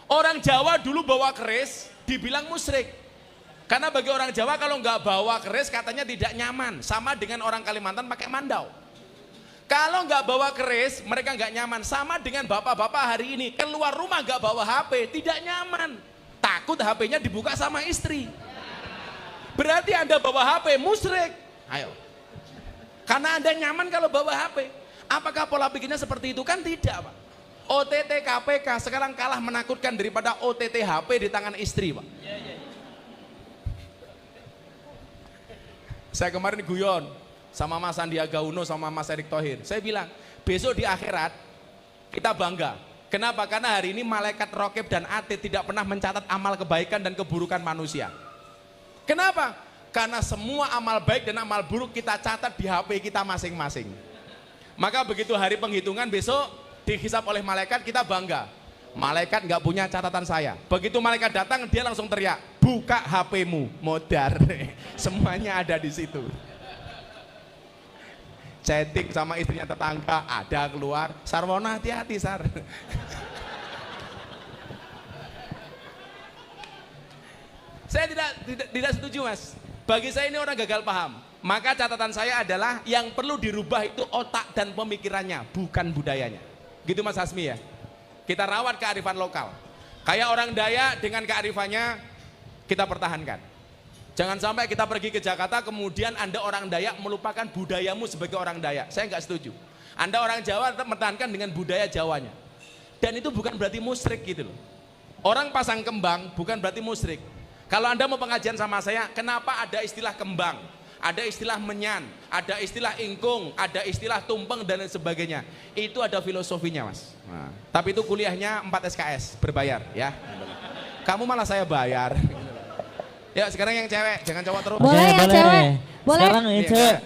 Orang Jawa dulu bawa keris, dibilang musyrik. Karena bagi orang Jawa kalau nggak bawa keris katanya tidak nyaman. Sama dengan orang Kalimantan pakai mandau. Kalau nggak bawa keris mereka nggak nyaman. Sama dengan bapak-bapak hari ini keluar rumah nggak bawa HP tidak nyaman. Takut HP-nya dibuka sama istri. Berarti Anda bawa HP musyrik. Ayo. Karena Anda nyaman kalau bawa HP. Apakah pola pikirnya seperti itu? Kan tidak, Pak. OTT KPK sekarang kalah menakutkan daripada OTT HP di tangan istri, Pak. Saya kemarin guyon sama Mas Sandiaga Uno sama Mas Erick Thohir. Saya bilang, besok di akhirat kita bangga. Kenapa? Karena hari ini malaikat Raqib dan Atid tidak pernah mencatat amal kebaikan dan keburukan manusia. Kenapa? Karena semua amal baik dan amal buruk kita catat di HP kita masing-masing. Maka begitu hari penghitungan besok dihisap oleh malaikat kita bangga. Malaikat nggak punya catatan saya. Begitu malaikat datang dia langsung teriak, buka HP-mu, modar. Semuanya ada di situ. Chatting sama istrinya tetangga, ada keluar. Sarwono hati-hati, Sar. Saya tidak setuju, Mas. Bagi saya ini orang gagal paham. Maka catatan saya adalah yang perlu dirubah itu otak dan pemikirannya, bukan budayanya. Gitu Mas Hasmi ya. Kita rawat kearifan lokal. Kayak orang Dayak dengan kearifannya kita pertahankan. Jangan sampai kita pergi ke Jakarta kemudian Anda orang Dayak melupakan budayamu sebagai orang Dayak. Saya nggak setuju. Anda orang Jawa tetap mempertahankan dengan budaya Jawanya. Dan itu bukan berarti musyrik gitu loh. Orang pasang kembang bukan berarti musyrik. Kalau Anda mau pengajian sama saya, kenapa ada istilah kembang? Ada istilah menyan, ada istilah ingkung, ada istilah tumpeng dan lain sebagainya. Itu ada filosofinya, Mas. Nah, tapi itu kuliahnya 4 SKS, berbayar ya. Kamu malah saya bayar. Ya sekarang yang cewek, jangan cowok terus.
Boleh yang cewek. Boleh.
Sekarang yang cewek.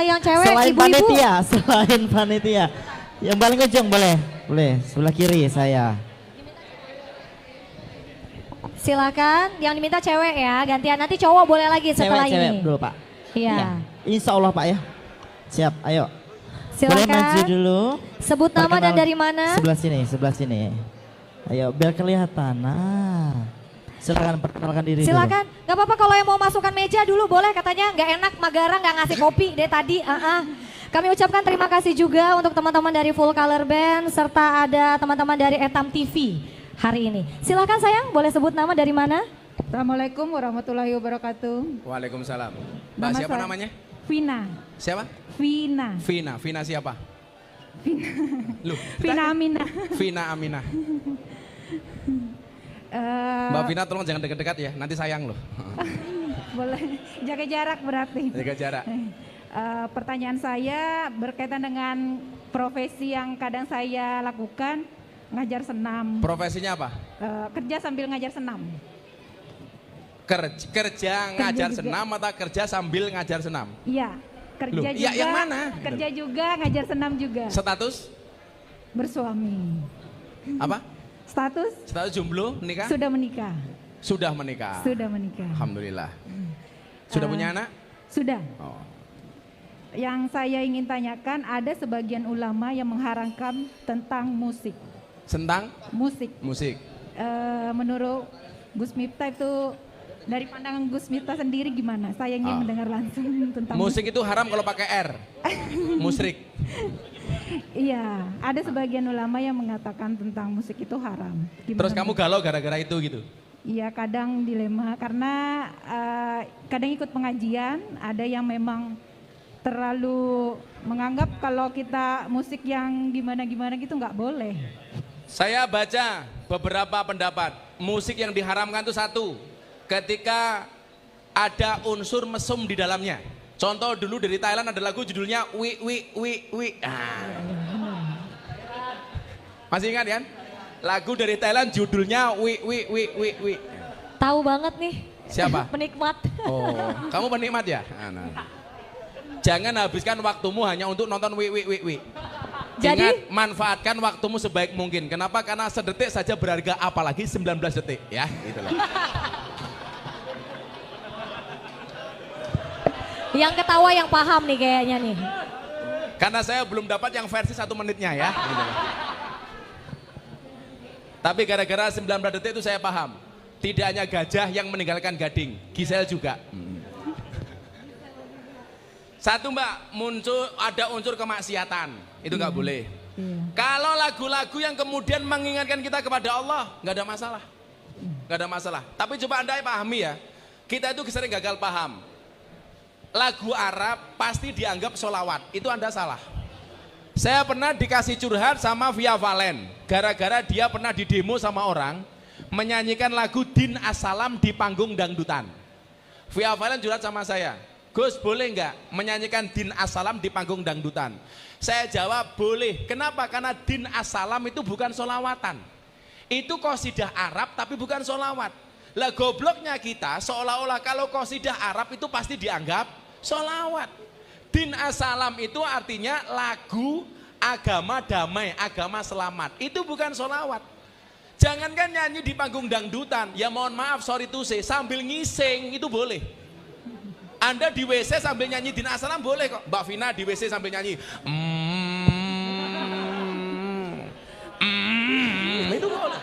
Yang cewek
Selain
ibu-ibu.
panitia, selain panitia. Yang paling ujung boleh? Boleh, sebelah kiri saya.
Silakan, yang diminta cewek ya, gantian nanti cowok boleh lagi setelah
Cewek
ini.
dulu Pak.
Iya.
Insya Allah Pak ya. Siap, ayo. Boleh
Silakan.
maju dulu.
Sebut nama dan dari mana?
Sebelah sini, sebelah sini. Ayo, biar kelihatan. Nah, silakan perkenalkan diri dulu.
Silakan, nggak apa-apa kalau yang mau masukkan meja dulu boleh, katanya nggak enak Magara nggak ngasih kopi deh tadi. Kami ucapkan terima kasih juga untuk teman-teman dari Full Color Band serta ada teman-teman dari Etam TV hari ini. Silakan sayang, boleh sebut nama dari mana?
Assalamualaikum warahmatullahi wabarakatuh.
Waalaikumsalam. Mbak
Nama
siapa
saya-
namanya?
Vina.
Siapa?
Vina.
Vina. Vina siapa? Loh,
Vina Aminah.
Vina Aminah. Mbak Vina tolong jangan dekat-dekat ya, nanti sayang loh.
Boleh jaga jarak berarti.
Jaga jarak.
Pertanyaan saya berkaitan dengan profesi yang kadang saya lakukan, ngajar senam.
Profesinya apa?
Kerja sambil ngajar senam.
Kerja ngajar
juga.
senam atau kerja sambil ngajar senam?
Iya, kerja
Loh,
juga.
iya, yang mana?
Kerja juga, ngajar senam juga.
Status?
Bersuami.
Apa?
Status
Status jomblo, nikah?
sudah menikah.
Sudah menikah.
Sudah menikah.
Alhamdulillah. Sudah punya anak?
Sudah.
Oh.
yang saya ingin tanyakan, ada sebagian ulama yang mengharamkan tentang musik.
Tentang
Musik.
musik.
Menurut Gus Miftah itu, dari pandangan Gus Miftah sendiri gimana? Saya ingin mendengar langsung tentang
Musik itu haram kalau pakai R. Musrik.
Iya, ada sebagian ulama yang mengatakan tentang musik itu haram. Gimana?
Terus kamu galau gara-gara itu gitu.
Iya, kadang dilema karena kadang ikut pengajian, ada yang memang terlalu menganggap kalau kita musik yang gimana-gimana gitu nggak boleh.
Saya baca beberapa pendapat. Musik yang diharamkan itu satu, ketika ada unsur mesum di dalamnya. Contoh dulu dari Thailand ada lagu judulnya Wi Wi Wi Wi. Masih ingat kan? Lagu dari Thailand judulnya Wi Wi Wi Wi Wi.
Tahu banget nih.
Siapa?
Penikmat.
Oh, kamu penikmat ya? Nah. Jangan habiskan waktumu hanya untuk nonton Wi Wi Wi Wi.
Jadi?
Ingat, manfaatkan waktumu sebaik mungkin. Kenapa? Karena sedetik saja berharga, apalagi 19 detik. Ya, gitu loh.
Yang ketawa yang paham nih kayaknya nih.
Karena saya belum dapat yang versi 1 menitnya ya. Gitu loh. Tapi gara-gara 19 detik itu saya paham. Tidak hanya gajah yang meninggalkan gading, Gisel juga. Satu mbak, muncul ada unsur kemaksiatan, itu nggak boleh. Kalau lagu-lagu yang kemudian mengingatkan kita kepada Allah, nggak ada masalah, nggak ada masalah. Tapi coba anda pahami ya, kita itu sering gagal paham. Lagu Arab pasti dianggap sholawat, itu anda salah. Saya pernah dikasih curhat sama Via Valen, gara-gara dia pernah didemo sama orang menyanyikan lagu Din As-Salam di panggung dangdutan. Via Valen curhat sama saya. Gus, boleh nggak menyanyikan Din As-Salam di panggung dangdutan? Saya jawab boleh. Kenapa? Karena Din As-Salam itu bukan solawatan. Itu qasidah Arab tapi bukan solawat. Lah gobloknya kita seolah-olah kalau qasidah Arab itu pasti dianggap solawat. Din As-Salam itu artinya lagu agama damai, agama selamat. Itu bukan solawat. Jangankan nyanyi di panggung dangdutan, ya mohon maaf, sorry to say, sambil ngising itu boleh. Anda di WC sambil nyanyi Din As-Salam boleh kok. Mbak Vina di WC sambil nyanyi. Itu boleh.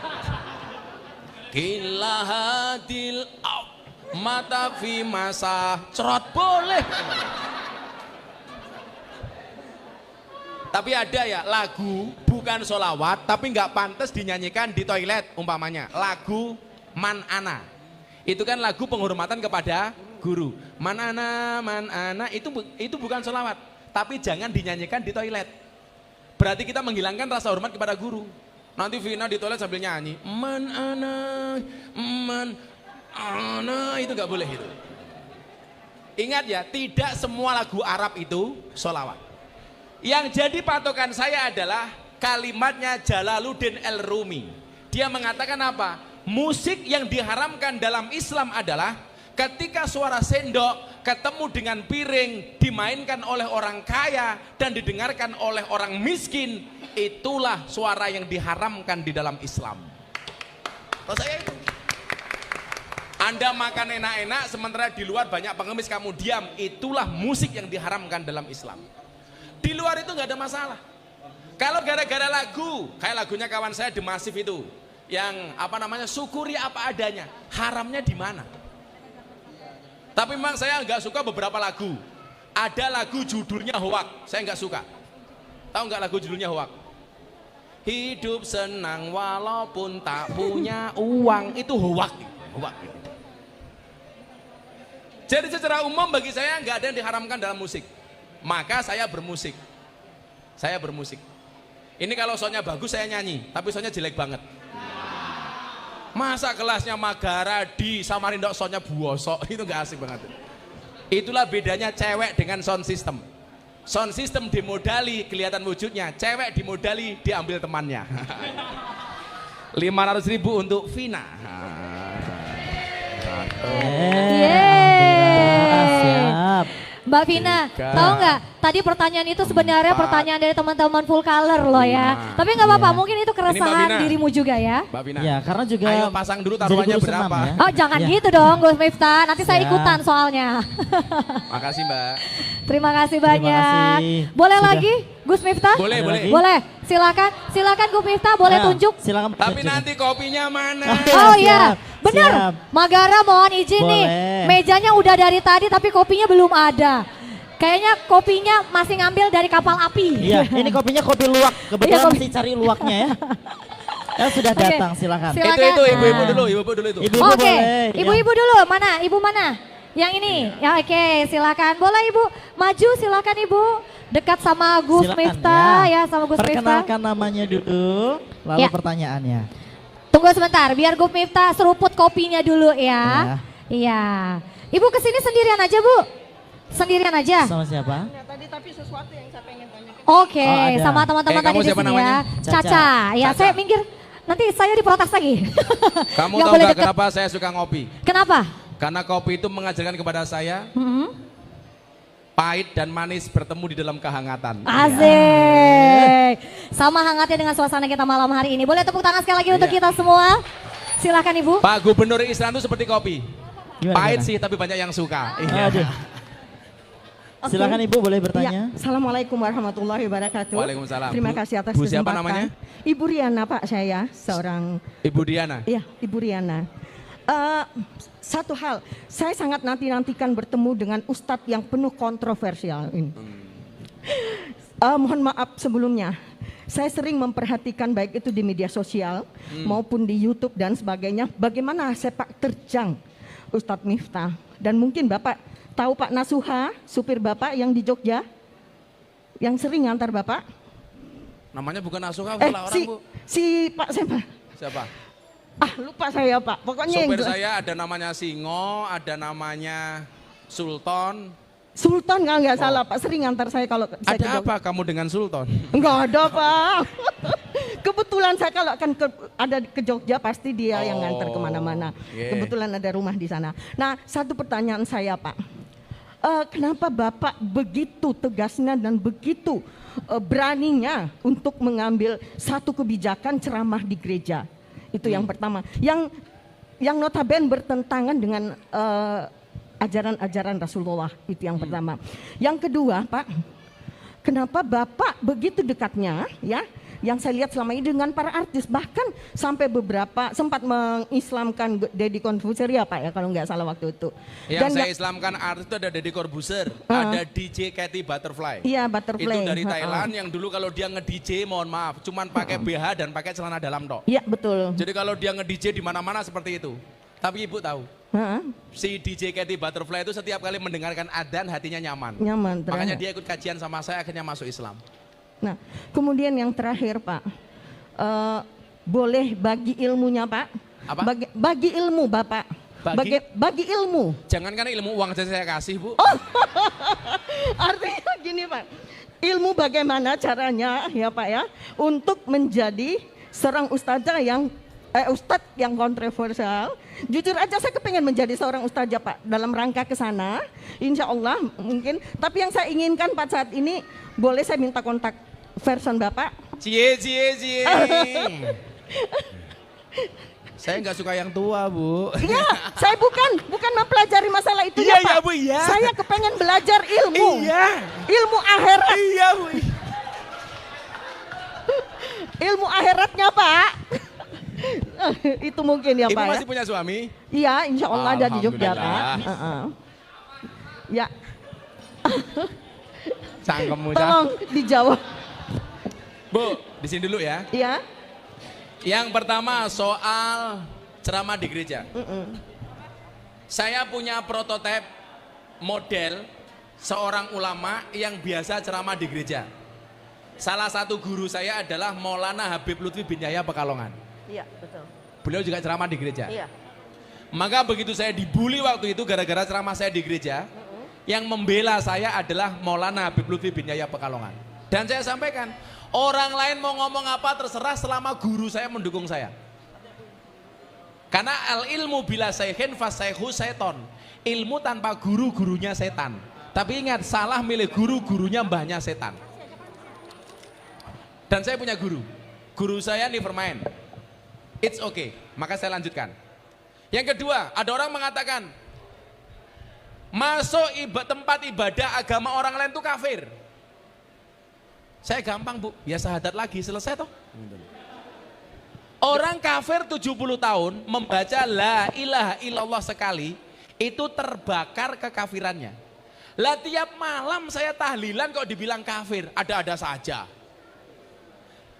Kila hadil mata fi masa cerot boleh. Tapi ada ya lagu bukan sholawat tapi nggak pantas dinyanyikan di toilet umpamanya. Lagu Man Ana. Itu kan lagu penghormatan kepada guru. Man ana itu bukan sholawat, tapi jangan dinyanyikan di toilet. Berarti kita menghilangkan rasa hormat kepada guru. Nanti Vina di toilet sambil nyanyi man ana itu nggak boleh itu. Ingat ya, tidak semua lagu Arab itu sholawat. Yang jadi patokan saya adalah kalimatnya Jalaluddin Al-Rumi. Dia mengatakan apa? Musik yang diharamkan dalam Islam adalah ketika suara sendok ketemu dengan piring dimainkan oleh orang kaya dan didengarkan oleh orang miskin, itulah suara yang diharamkan di dalam Islam. Kalau saya itu, Anda makan enak-enak sementara di luar banyak pengemis kamu diam, itulah musik yang diharamkan dalam Islam. Di luar itu nggak ada masalah. Kalau gara-gara lagu, kayak lagunya kawan saya The Massive itu, yang apa namanya syukuri apa adanya, haramnya di mana? Tapi memang saya nggak suka beberapa lagu. Ada lagu judulnya hoak, saya nggak suka. Tahu nggak lagu judulnya hoak? Hidup senang walaupun tak punya uang, itu hoak. Hoak. Jadi secara umum bagi saya nggak ada yang diharamkan dalam musik. Maka saya bermusik. Saya bermusik. Ini kalau soundnya bagus saya nyanyi, tapi soundnya jelek banget. Masa kelasnya Magaradi Samarinda soundnya buosok, itu gak asik banget. Itulah bedanya cewek dengan sound system. Sound system dimodali kelihatan wujudnya, cewek dimodali diambil temannya. 500.000 untuk Vina.
Siap.
Mbak Vina, tahu nggak? Tadi pertanyaan itu sebenarnya pertanyaan dari teman-teman full color loh ya. Tapi nggak apa-apa, mungkin itu keresahan dirimu juga ya.
Mbak Vina.
Ya, karena juga
ayo pasang dulu
jadi
taruhannya
guru senam
berapa.
ya.
Oh jangan gitu dong Gus Miftah, nanti saya
Siap.
ikutan soalnya.
Makasih Mbak.
Terima kasih
Terima
banyak.
kasih.
Boleh
Sudah.
lagi Gus Miftah?
Boleh,
Ada
boleh.
lagi?
Boleh. Silakan Gus Miftah boleh
Nah,
tunjuk.
Silakan.
Tapi nanti kopinya mana?
Oh iya,
Siap,
benar.
siap.
Magara mohon izin nih.
Boleh.
Mejanya udah dari tadi tapi kopinya belum ada. Kayaknya kopinya masih ngambil dari kapal api.
Iya, ini kopinya kopi luwak. Kebetulan
Iya, kopi.
mesti cari luwaknya ya. Ya sudah
Oke.
datang, silakan.
Silakan.
Itu ibu-ibu
Nah.
dulu, ibu-ibu dulu itu.
Ibu-ibu
Oke,
boleh.
ibu-ibu dulu. Mana? Ibu mana? Yang ini. Ya oke, silakan. Boleh Ibu maju, silakan Ibu. Dekat sama Gus
Silakan,
Miftah ya, sama Gus Miftah.
Perkenalkan namanya dulu, lalu
Ya.
pertanyaannya.
Tunggu sebentar, biar Gus Miftah seruput kopinya dulu ya.
Ya.
Iya. Ibu kesini sendirian aja Bu? Sendirian aja?
Sama siapa?
Tadi tapi sesuatu yang saya pengen tanyakan.
Oke,
Oh, ada.
sama teman-teman tadi
Kamu
di
siapa
sini
namanya?
ya.
Caca.
Caca. Ya,
Caca.
saya minggir. Nanti saya diprotes lagi.
Kamu
Nggak
tahu
boleh
nggak
deket.
kenapa saya suka ngopi?
Kenapa?
Karena kopi itu mengajarkan kepada saya
Hmm?
pahit dan manis bertemu di dalam kehangatan.
Asik. Sama hangatnya dengan suasana kita malam hari ini. Boleh tepuk tangan sekali lagi untuk
Iya.
kita semua. Silakan Ibu.
Pak Gubernur Islam itu seperti kopi.
Gimana,
Pahit
gimana?
sih tapi banyak yang suka.
Aduh.
Oke.
Silakan Ibu boleh bertanya.
Ya, Assalamualaikum warahmatullahi wabarakatuh.
Waalaikumsalam.
Terima
Bu-
kasih atas
Bu siapa
kesempatan.
namanya?
Ibu Riana Pak, saya seorang,
Ibu Diana.
ya Ibu Riana. Satu hal, saya sangat nantikan bertemu dengan Ustadz yang penuh kontroversial ini. Mohon maaf sebelumnya, saya sering memperhatikan baik itu di media sosial maupun di YouTube dan sebagainya, bagaimana sepak terjang Ustadz Miftah. Dan mungkin Bapak tahu Pak Nasuha, supir Bapak yang di Jogja, yang sering ngantar Bapak.
Namanya bukan Asuka, salah orang Bu.
si Pak siapa?
Siapa?
Lupa saya Pak. Pokoknya
Sopir
yang
saya ada namanya Singo, ada namanya Sultan.
Sultan nggak salah Pak, sering ngantar saya kalau saya ke
Ada
Jogja.
apa kamu dengan Sultan?
Enggak ada Pak. Kebetulan saya kalau akan ada ke Jogja pasti dia yang ngantar kemana-mana.
Yeah.
Kebetulan ada rumah di sana. Nah, satu pertanyaan saya Pak. Kenapa Bapak begitu tegasnya dan begitu beraninya untuk mengambil satu kebijakan ceramah di gereja? Itu yang pertama. Yang notabene bertentangan dengan ajaran-ajaran Rasulullah, itu yang pertama. Yang kedua, Pak, kenapa Bapak begitu dekatnya ya, yang saya lihat selama ini dengan para artis, bahkan sampai beberapa sempat mengislamkan Deddy Corbuzier ya Pak ya, kalau nggak salah waktu itu.
Yang
Dan
saya
nggak-
Islamkan artis itu ada Deddy Corbuzier, ada DJ Katy Butterfly.
Iya, Butterfly.
Itu dari
Ha-ha.
Thailand yang dulu kalau dia nge-DJ mohon maaf, cuman pakai BH dan pakai celana dalam tok.
Iya betul.
Jadi kalau dia nge-DJ di mana-mana seperti itu. Tapi Ibu tahu,
Ha-ha.
si DJ Katy Butterfly itu setiap kali mendengarkan adzan hatinya nyaman.
Nyaman.
Makanya
terang.
dia ikut kajian sama saya akhirnya masuk Islam.
Nah, kemudian yang terakhir Pak, boleh bagi ilmunya Pak?
Apa?
Bagi ilmu Bapak.
Bagi?
Bagi ilmu.
Jangankan ilmu uang saja saya kasih Bu.
Artinya gini Pak, ilmu bagaimana caranya ya Pak ya, untuk menjadi seorang ustadz yang kontroversial. Jujur aja saya kepengen menjadi seorang ustazah Pak, dalam rangka ke sana, insya Allah mungkin. Tapi yang saya inginkan Pak saat ini, boleh saya minta kontak version Bapak?
Cie. Saya nggak suka yang tua Bu.
Iya, saya bukan mempelajari masalah itu
Iya,
ya Pak.
iya, Bu, iya.
Saya kepengen belajar ilmu.
Iya.
Ilmu akhirat.
Iya Bu.
Ilmu akhiratnya Pak. Itu mungkin ya
Ibu
Pak
masih
ya.
punya suami?
Iya, insya Allah ada di Jogja Pak.
Alhamdulillah.
Ya,
Cangkemmu
tolong dijawab.
Bu, di sini dulu ya.
Ya.
Yang pertama soal ceramah di gereja. Saya punya prototipe model seorang ulama yang biasa ceramah di gereja. Salah satu guru saya adalah Maulana Habib Lutfi bin Yahya Pekalongan.
Iya, betul.
Beliau juga ceramah di gereja.
Iya.
Maka begitu saya dibully waktu itu gara-gara ceramah saya di gereja, yang membela saya adalah Maulana Habib Lutfi bin Yahya Pekalongan. Dan saya sampaikan, orang lain mau ngomong apa terserah selama guru saya mendukung saya. Karena al ilmu bila sayhin fasayhu seton. Ilmu tanpa guru, gurunya setan. Tapi ingat, salah milih guru, gurunya mbahnya setan. Dan saya punya guru. Guru saya never mind. It's okay. Maka saya lanjutkan. Yang kedua, ada orang mengatakan, masuk tempat ibadah agama orang lain itu kafir. Saya gampang Bu, ya syahadat lagi, selesai toh. Orang kafir 70 tahun membaca la ilaha illallah sekali, itu terbakar kekafirannya. Lah tiap malam saya tahlilan kok dibilang kafir, ada-ada saja.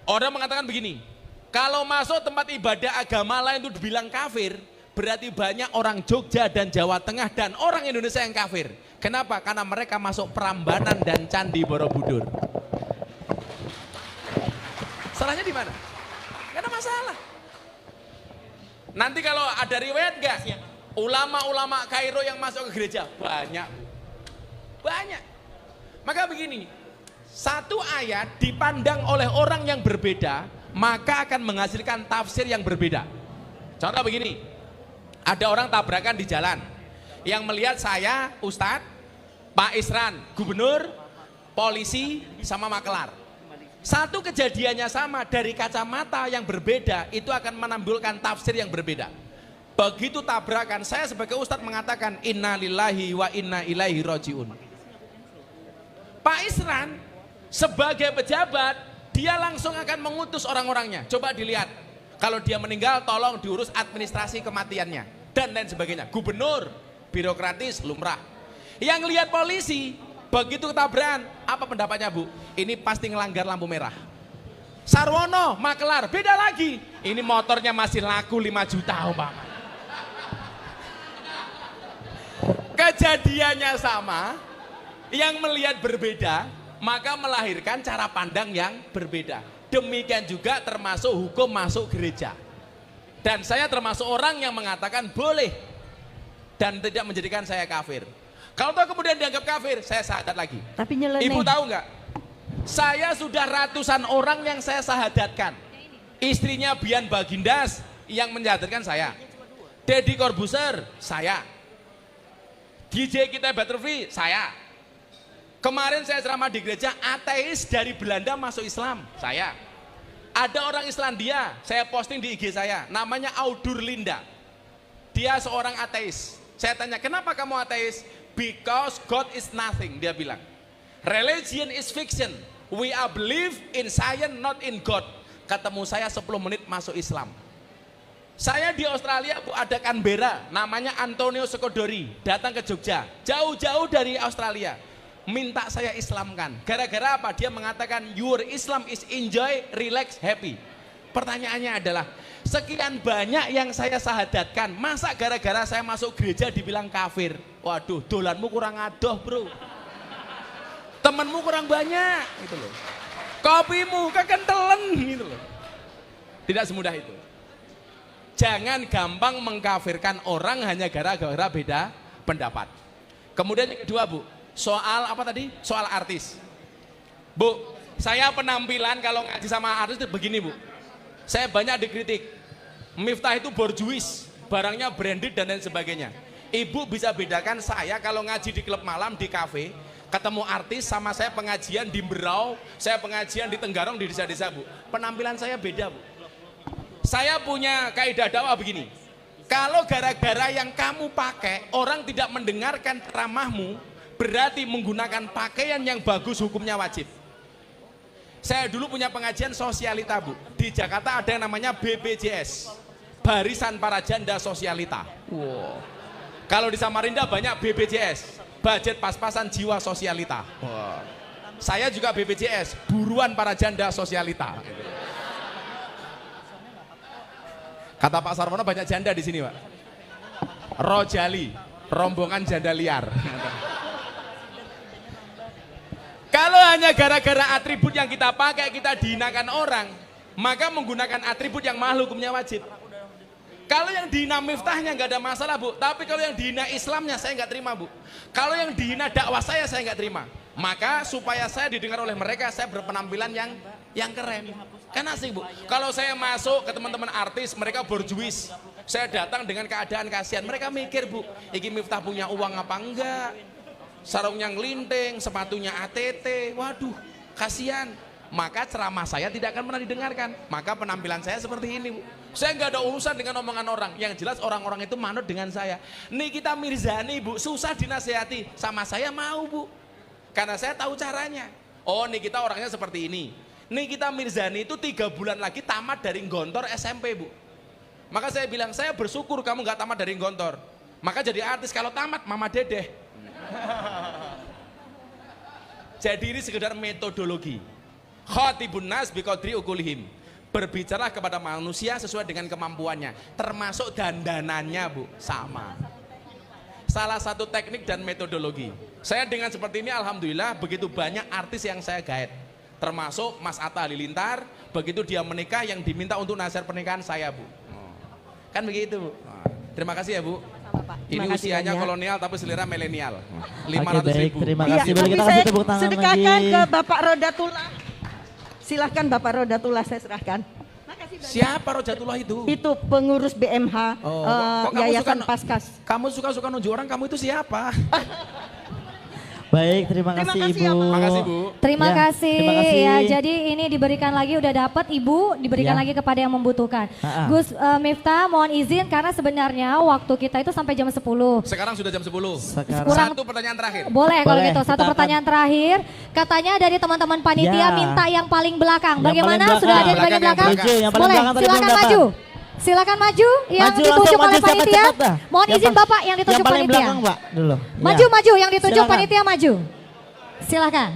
Orang mengatakan begini, kalau masuk tempat ibadah agama lain itu dibilang kafir, berarti banyak orang Jogja dan Jawa Tengah dan orang Indonesia yang kafir. Kenapa? Karena mereka masuk Prambanan dan Candi Borobudur. Salahnya di mana? Gak ada masalah. Nanti kalau ada riwayat gak? Ulama-ulama Kairo yang masuk ke gereja? Banyak. Banyak. Maka begini, satu ayat dipandang oleh orang yang berbeda, maka akan menghasilkan tafsir yang berbeda. Contoh begini, ada orang tabrakan di jalan, yang melihat saya, Ustadz, Pak Isran, gubernur, polisi, sama makelar. Satu kejadiannya sama, dari kacamata yang berbeda, itu akan menimbulkan tafsir yang berbeda. Begitu tabrakan, saya sebagai Ustadz mengatakan, inna lillahi wa inna ilaihi roji'un. Pak Isran, sebagai pejabat, dia langsung akan mengutus orang-orangnya. Coba dilihat, kalau dia meninggal tolong diurus administrasi kematiannya dan lain sebagainya. Gubernur, birokratis, lumrah. Yang lihat polisi, begitu ketabrakan, apa pendapatnya Bu? Ini pasti ngelanggar lampu merah. Sarwono, makelar, beda lagi. Ini motornya masih laku 5 juta Pak. Kejadiannya sama, yang melihat berbeda, maka melahirkan cara pandang yang berbeda. Demikian juga termasuk hukum masuk gereja. Dan saya termasuk orang yang mengatakan boleh dan tidak menjadikan saya kafir. Kalau toh kemudian dianggap kafir, saya syahadat lagi.
Tapi nyeleneh.
Ibu tahu nggak? Saya sudah ratusan orang yang saya syahadatkan. Istrinya Bian Bagindas yang menyahadatkan saya. Deddy Corbuzier, saya. DJ kita Butterfly, saya. Kemarin saya ceramah di gereja, ateis dari Belanda masuk Islam, saya. Ada orang Islandia, saya posting di IG saya, namanya Audur Linda. Dia seorang ateis. Saya tanya, kenapa kamu ateis? Because God is nothing, dia bilang. Religion is fiction. We are believe in science, not in God. Ketemu saya 10 menit masuk Islam. Saya di Australia ada Canberra, namanya Antonio Sekodori, datang ke Jogja, jauh-jauh dari Australia. Minta saya Islamkan. Gara-gara apa? Dia mengatakan your Islam is enjoy, relax, happy. Pertanyaannya adalah, sekian banyak yang saya sahadatkan, masa gara-gara saya masuk gereja dibilang kafir? Waduh, dolanmu kurang adoh bro. Temenmu kurang banyak gitu loh. Kopimu kekentelen gitu loh. Tidak semudah itu. Jangan gampang mengkafirkan orang hanya gara-gara beda pendapat. Kemudian yang kedua Bu, soal apa tadi? Soal artis. Bu, saya penampilan kalau ngaji sama artis itu begini Bu. Saya banyak dikritik. Miftah itu borjuis, barangnya branded dan lain sebagainya. Ibu bisa bedakan saya kalau ngaji di klub malam, di kafe, ketemu artis sama saya pengajian di Berau, saya pengajian di Tenggarong, di desa-desa Bu. Penampilan saya beda Bu. Saya punya kaidah dakwah begini. Kalau gara-gara yang kamu pakai, orang tidak mendengarkan ceramahmu, berarti menggunakan pakaian yang bagus hukumnya wajib. Saya dulu punya pengajian sosialita Bu. Di Jakarta ada yang namanya BPJS, Barisan Para Janda Sosialita. Wow. Kalau di Samarinda banyak BPJS, Budget Pas-Pasan Jiwa Sosialita. Wow. Saya juga BPJS, Buruan Para Janda Sosialita. Kata Pak Sarwono banyak janda di sini Pak. Rojali, rombongan janda liar. Kalau hanya gara-gara atribut yang kita pakai kita dihinakan orang, maka menggunakan atribut yang mahal hukumnya wajib. Kalau yang dihina miftahnya nggak ada masalah Bu, tapi kalau yang dihina Islamnya saya nggak terima Bu. Kalau yang dihina dakwah saya nggak terima. Maka supaya saya didengar oleh mereka, saya berpenampilan yang keren. Kan asik Bu. Kalau saya masuk ke teman-teman artis, mereka borjuis. Saya datang dengan keadaan kasihan. Mereka mikir Bu, iki miftah punya uang apa enggak? Sarungnya ngelinting, sepatunya ATT. Waduh, kasihan. Maka ceramah saya tidak akan pernah didengarkan. Maka penampilan saya seperti ini Bu. Saya nggak ada urusan dengan omongan orang. Yang jelas orang-orang itu manut dengan saya. Nikita Mirzani Bu, susah dinasehati. Sama saya mau Bu. Karena saya tahu caranya. Oh Nikita orangnya seperti ini. Nikita Mirzani itu 3 bulan lagi tamat dari Gontor SMP Bu. Maka saya bilang, saya bersyukur kamu nggak tamat dari Gontor. Maka jadi artis, kalau tamat Mama Dedeh. Jadi ini sekedar metodologi. Khatibun nas biqadri uqulihim. Berbicara kepada manusia sesuai dengan kemampuannya, termasuk dandanannya Bu, sama. Salah satu teknik dan metodologi. Saya dengan seperti ini alhamdulillah begitu banyak artis yang saya guide. Termasuk Mas Atta Halilintar, begitu dia menikah yang diminta untuk nasihat pernikahan saya Bu. Kan begitu Bu. Terima kasih ya Bu. Ini
Terima kasih
usianya
banyak.
kolonial tapi selera milenial.
Oke
500
baik,
ribu.
terima
Iya,
kasih. Boleh
tapi
kita
saya
kasih tepuk tangan
sedekahkan
lagi.
ke Bapak Rodatullah. Silahkan Bapak Rodatullah, saya serahkan.
Siapa Rojatullah itu?
Itu pengurus BMH
Oh, kok kamu
Yayasan
suka-
Paskas.
Kamu suka-suka nunjuk orang, kamu itu siapa?
Baik, terima
Terima
kasih
kasih
Ibu.
ya, Pak.
Makasih Bu.
Terima
Ya,
kasih.
terima kasih.
Ya, jadi ini diberikan lagi udah dapat Ibu, diberikan
Ya.
lagi kepada yang membutuhkan.
Ha-ha.
Gus Miftah mohon izin karena sebenarnya waktu kita itu sampai jam 10.
Sekarang sudah jam 10.
Sekarang
Satu pertanyaan terakhir.
Boleh kalau
Boleh,
gitu. Satu
kita akan-
pertanyaan terakhir. Katanya dari teman-teman panitia
Ya.
minta yang paling belakang.
Yang
Bagaimana?
paling
Sudah ada di
belakang.
bagian
Belakang,
belakang?
yang
belakang. Yang paling
Boleh,
belakang tadi
silakan
belum
maju. Silakan maju yang
Maju,
ditunjuk
langsung
oleh
maju, siapa
panitia.
cepat dah.
Mohon
Yang
izin
pa-
Bapak yang ditunjuk
Yang paling
panitia.
belakang Pak dulu.
Maju,
Ya.
maju yang ditunjuk
Silakan.
panitia maju. Silakan.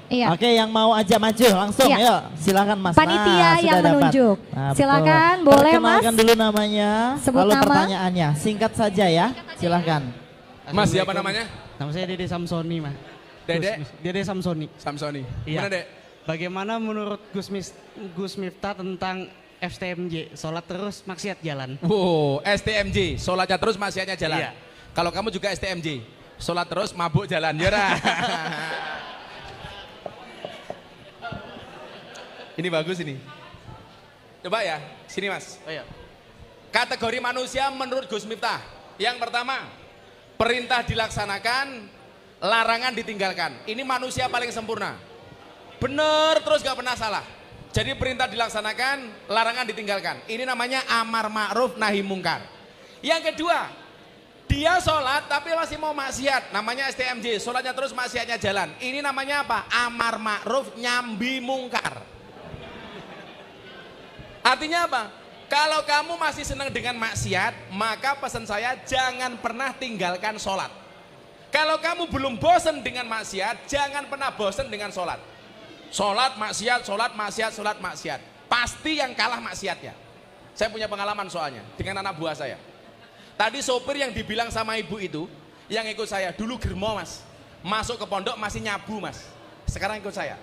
Iya.
Oke, yang mau aja maju langsung,
Iya.
yuk. Silakan Mas.
Panitia
Nah,
yang
sudah dapat.
menunjuk.
Nah, betul.
Silakan, boleh,
Perkenalkan
Mas.
dulu namanya,
Sebut
lalu
nama.
pertanyaannya. Singkat saja ya, silakan.
Mas siapa namanya?
Nama saya Dede Samsoni, Mas.
Dede?
Dede Samsoni.
Samsoni.
Iya.
Mana Dek?
Bagaimana menurut Gus Miftah tentang STMJ, sholat terus maksiat jalan?
Wow, STMJ, sholatnya terus maksiatnya jalan.
Iya.
Kalau kamu juga STMJ, sholat terus mabuk jalan. Ya Ra? Ini bagus ini. Coba ya, sini Mas.
Oh iya.
Kategori manusia menurut Gus Miftah. Yang pertama, perintah dilaksanakan, larangan ditinggalkan. Ini manusia paling sempurna. Bener terus gak pernah salah. Jadi perintah dilaksanakan, larangan ditinggalkan. Ini namanya amar ma'ruf nahi mungkar. Yang kedua, dia sholat tapi masih mau maksiat. Namanya STMJ, sholatnya terus maksiatnya jalan. Ini namanya apa? Amar ma'ruf nyambi mungkar. Artinya apa? Kalau kamu masih senang dengan maksiat, maka pesan saya jangan pernah tinggalkan sholat. Kalau kamu belum bosan dengan maksiat, jangan pernah bosan dengan sholat. Sholat, maksiat, sholat, maksiat, sholat, maksiat. Pasti yang kalah maksiatnya. Saya punya pengalaman soalnya dengan anak buah saya. Tadi sopir yang dibilang sama ibu itu, yang ikut saya, dulu germo Mas. Masuk ke pondok masih nyabu Mas. Sekarang ikut saya.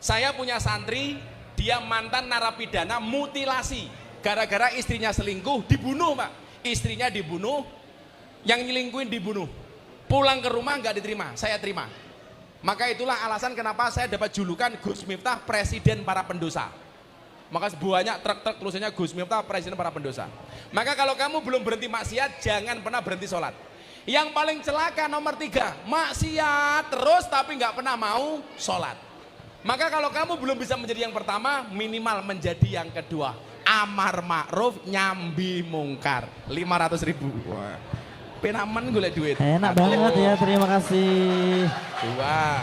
Saya punya santri, dia mantan narapidana mutilasi. Gara-gara istrinya selingkuh, dibunuh Pak. Istrinya dibunuh, yang nyelingkuhin dibunuh. Pulang ke rumah nggak diterima, saya terima. Maka itulah alasan kenapa saya dapat julukan Gus Miftah Presiden para pendosa. Maka banyak truk-truk tulisannya Gus Miftah Presiden para pendosa. Maka kalau kamu belum berhenti maksiat, jangan pernah berhenti sholat. Yang paling celaka nomor 3, maksiat terus tapi nggak pernah mau sholat. Maka kalau kamu belum bisa menjadi yang pertama, minimal menjadi yang kedua. Amar ma'ruf nyambi mungkar. 500 ribu. Wah. Penaman gue duit.
Enak banget ya, terima kasih.
Wah.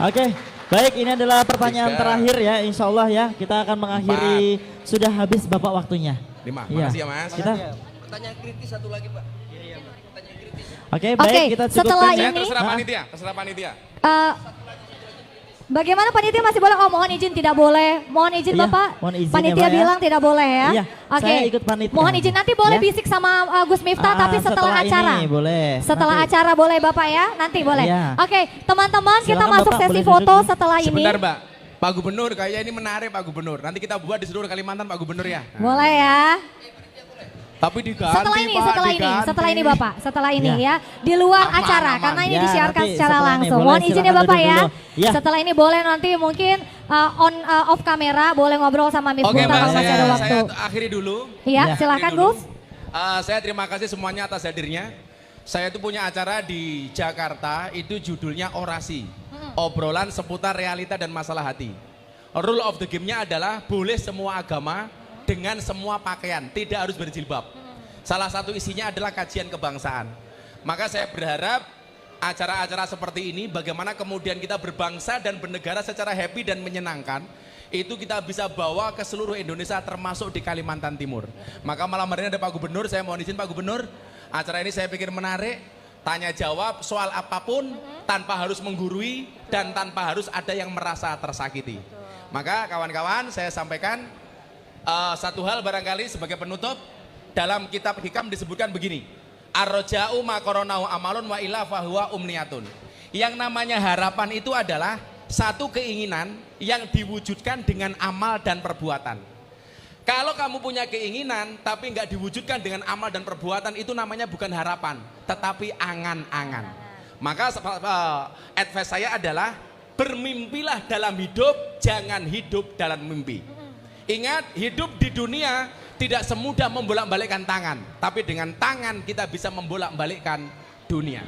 Oke, baik ini adalah pertanyaan
3.
terakhir ya, insya Allah ya. Kita akan mengakhiri, sudah habis Bapak waktunya.
5,
Iya.
makasih ya Mas.
Kita,
Pertanyaan kritis satu lagi Pak.
oke,
Oke,
baik kita
setelah
cukupkan.
Saya
ini-
terserah
Hah?
panitia, terserah panitia.
Bagaimana panitia masih boleh? Oh mohon izin tidak boleh. Mohon izin
Iya,
Bapak.
mohon izin ya,
panitia
Pak, ya.
bilang tidak boleh ya.
Iya,
Oke.
saya ikut panitia.
Mohon izin nanti boleh
Ya.
bisik sama Gus Miftah tapi setelah acara.
Ini boleh.
Setelah
Nanti.
acara boleh Bapak ya? Nanti boleh.
Iya.
Oke, teman-teman kita
Silakan,
masuk
Bapak,
sesi
boleh
foto
duduk.
setelah ini.
Sebentar Mbak, Pak Gubernur kayaknya ini menarik Pak Gubernur. Nanti kita buat di seluruh Kalimantan Pak Gubernur ya.
Boleh ya.
Tapi diganti
Setelah ini,
Pak,
setelah ini,
diganti.
setelah ini Bapak, setelah ini
Ya.
ya, di luar
Aman,
acara
aman.
karena ini
Ya,
disiarkan
nanti
secara
setelah ini,
langsung.
boleh,
Mohon izin ya
silakan
Bapak
duduk
ya.
dulu. Ya.
Setelah ini boleh nanti mungkin off kamera, boleh ngobrol sama Miftah
Oke Mbak,
kalau masih ada waktu.
saya akhiri dulu.
Iya,
Ya.
silakan
Akhiri dulu.
Gus.
Saya terima kasih semuanya atas hadirnya. Saya itu punya acara di Jakarta, itu judulnya Orasi. Obrolan seputar realita dan masalah hati. Rule of the game-nya adalah boleh semua agama, dengan semua pakaian, tidak harus berjilbab. Salah satu isinya adalah kajian kebangsaan. Maka saya berharap acara-acara seperti ini bagaimana kemudian kita berbangsa dan bernegara secara happy dan menyenangkan, itu kita bisa bawa ke seluruh Indonesia termasuk di Kalimantan Timur. Maka malam hari ini ada Pak Gubernur, saya mohon izin Pak Gubernur, acara ini saya pikir menarik, tanya jawab soal apapun tanpa harus menggurui dan tanpa harus ada yang merasa tersakiti. Maka kawan-kawan saya sampaikan satu hal barangkali sebagai penutup, dalam kitab Hikam disebutkan begini, Ar-roja'u ma koronau amalun wa ila fahuwa umniyatun. Yang namanya harapan itu adalah satu keinginan yang diwujudkan dengan amal dan perbuatan. Kalau kamu punya keinginan tapi nggak diwujudkan dengan amal dan perbuatan, itu namanya bukan harapan, tetapi angan-angan. Maka advice saya adalah bermimpilah dalam hidup, jangan hidup dalam mimpi. Ingat, hidup di dunia tidak semudah membolak-balikkan tangan, tapi dengan tangan kita bisa membolak-balikkan dunia.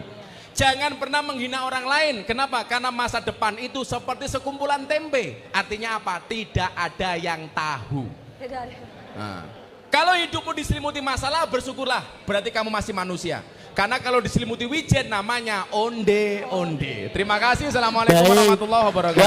Jangan pernah menghina orang lain. Kenapa? Karena masa depan itu seperti sekumpulan tempe. Artinya apa? Tidak ada yang tahu. Nah, kalau hidupmu diselimuti masalah, bersyukurlah, berarti kamu masih manusia. Karena kalau diselimuti wijen namanya onde-onde. Terima kasih. Assalamualaikum warahmatullahi wabarakatuh.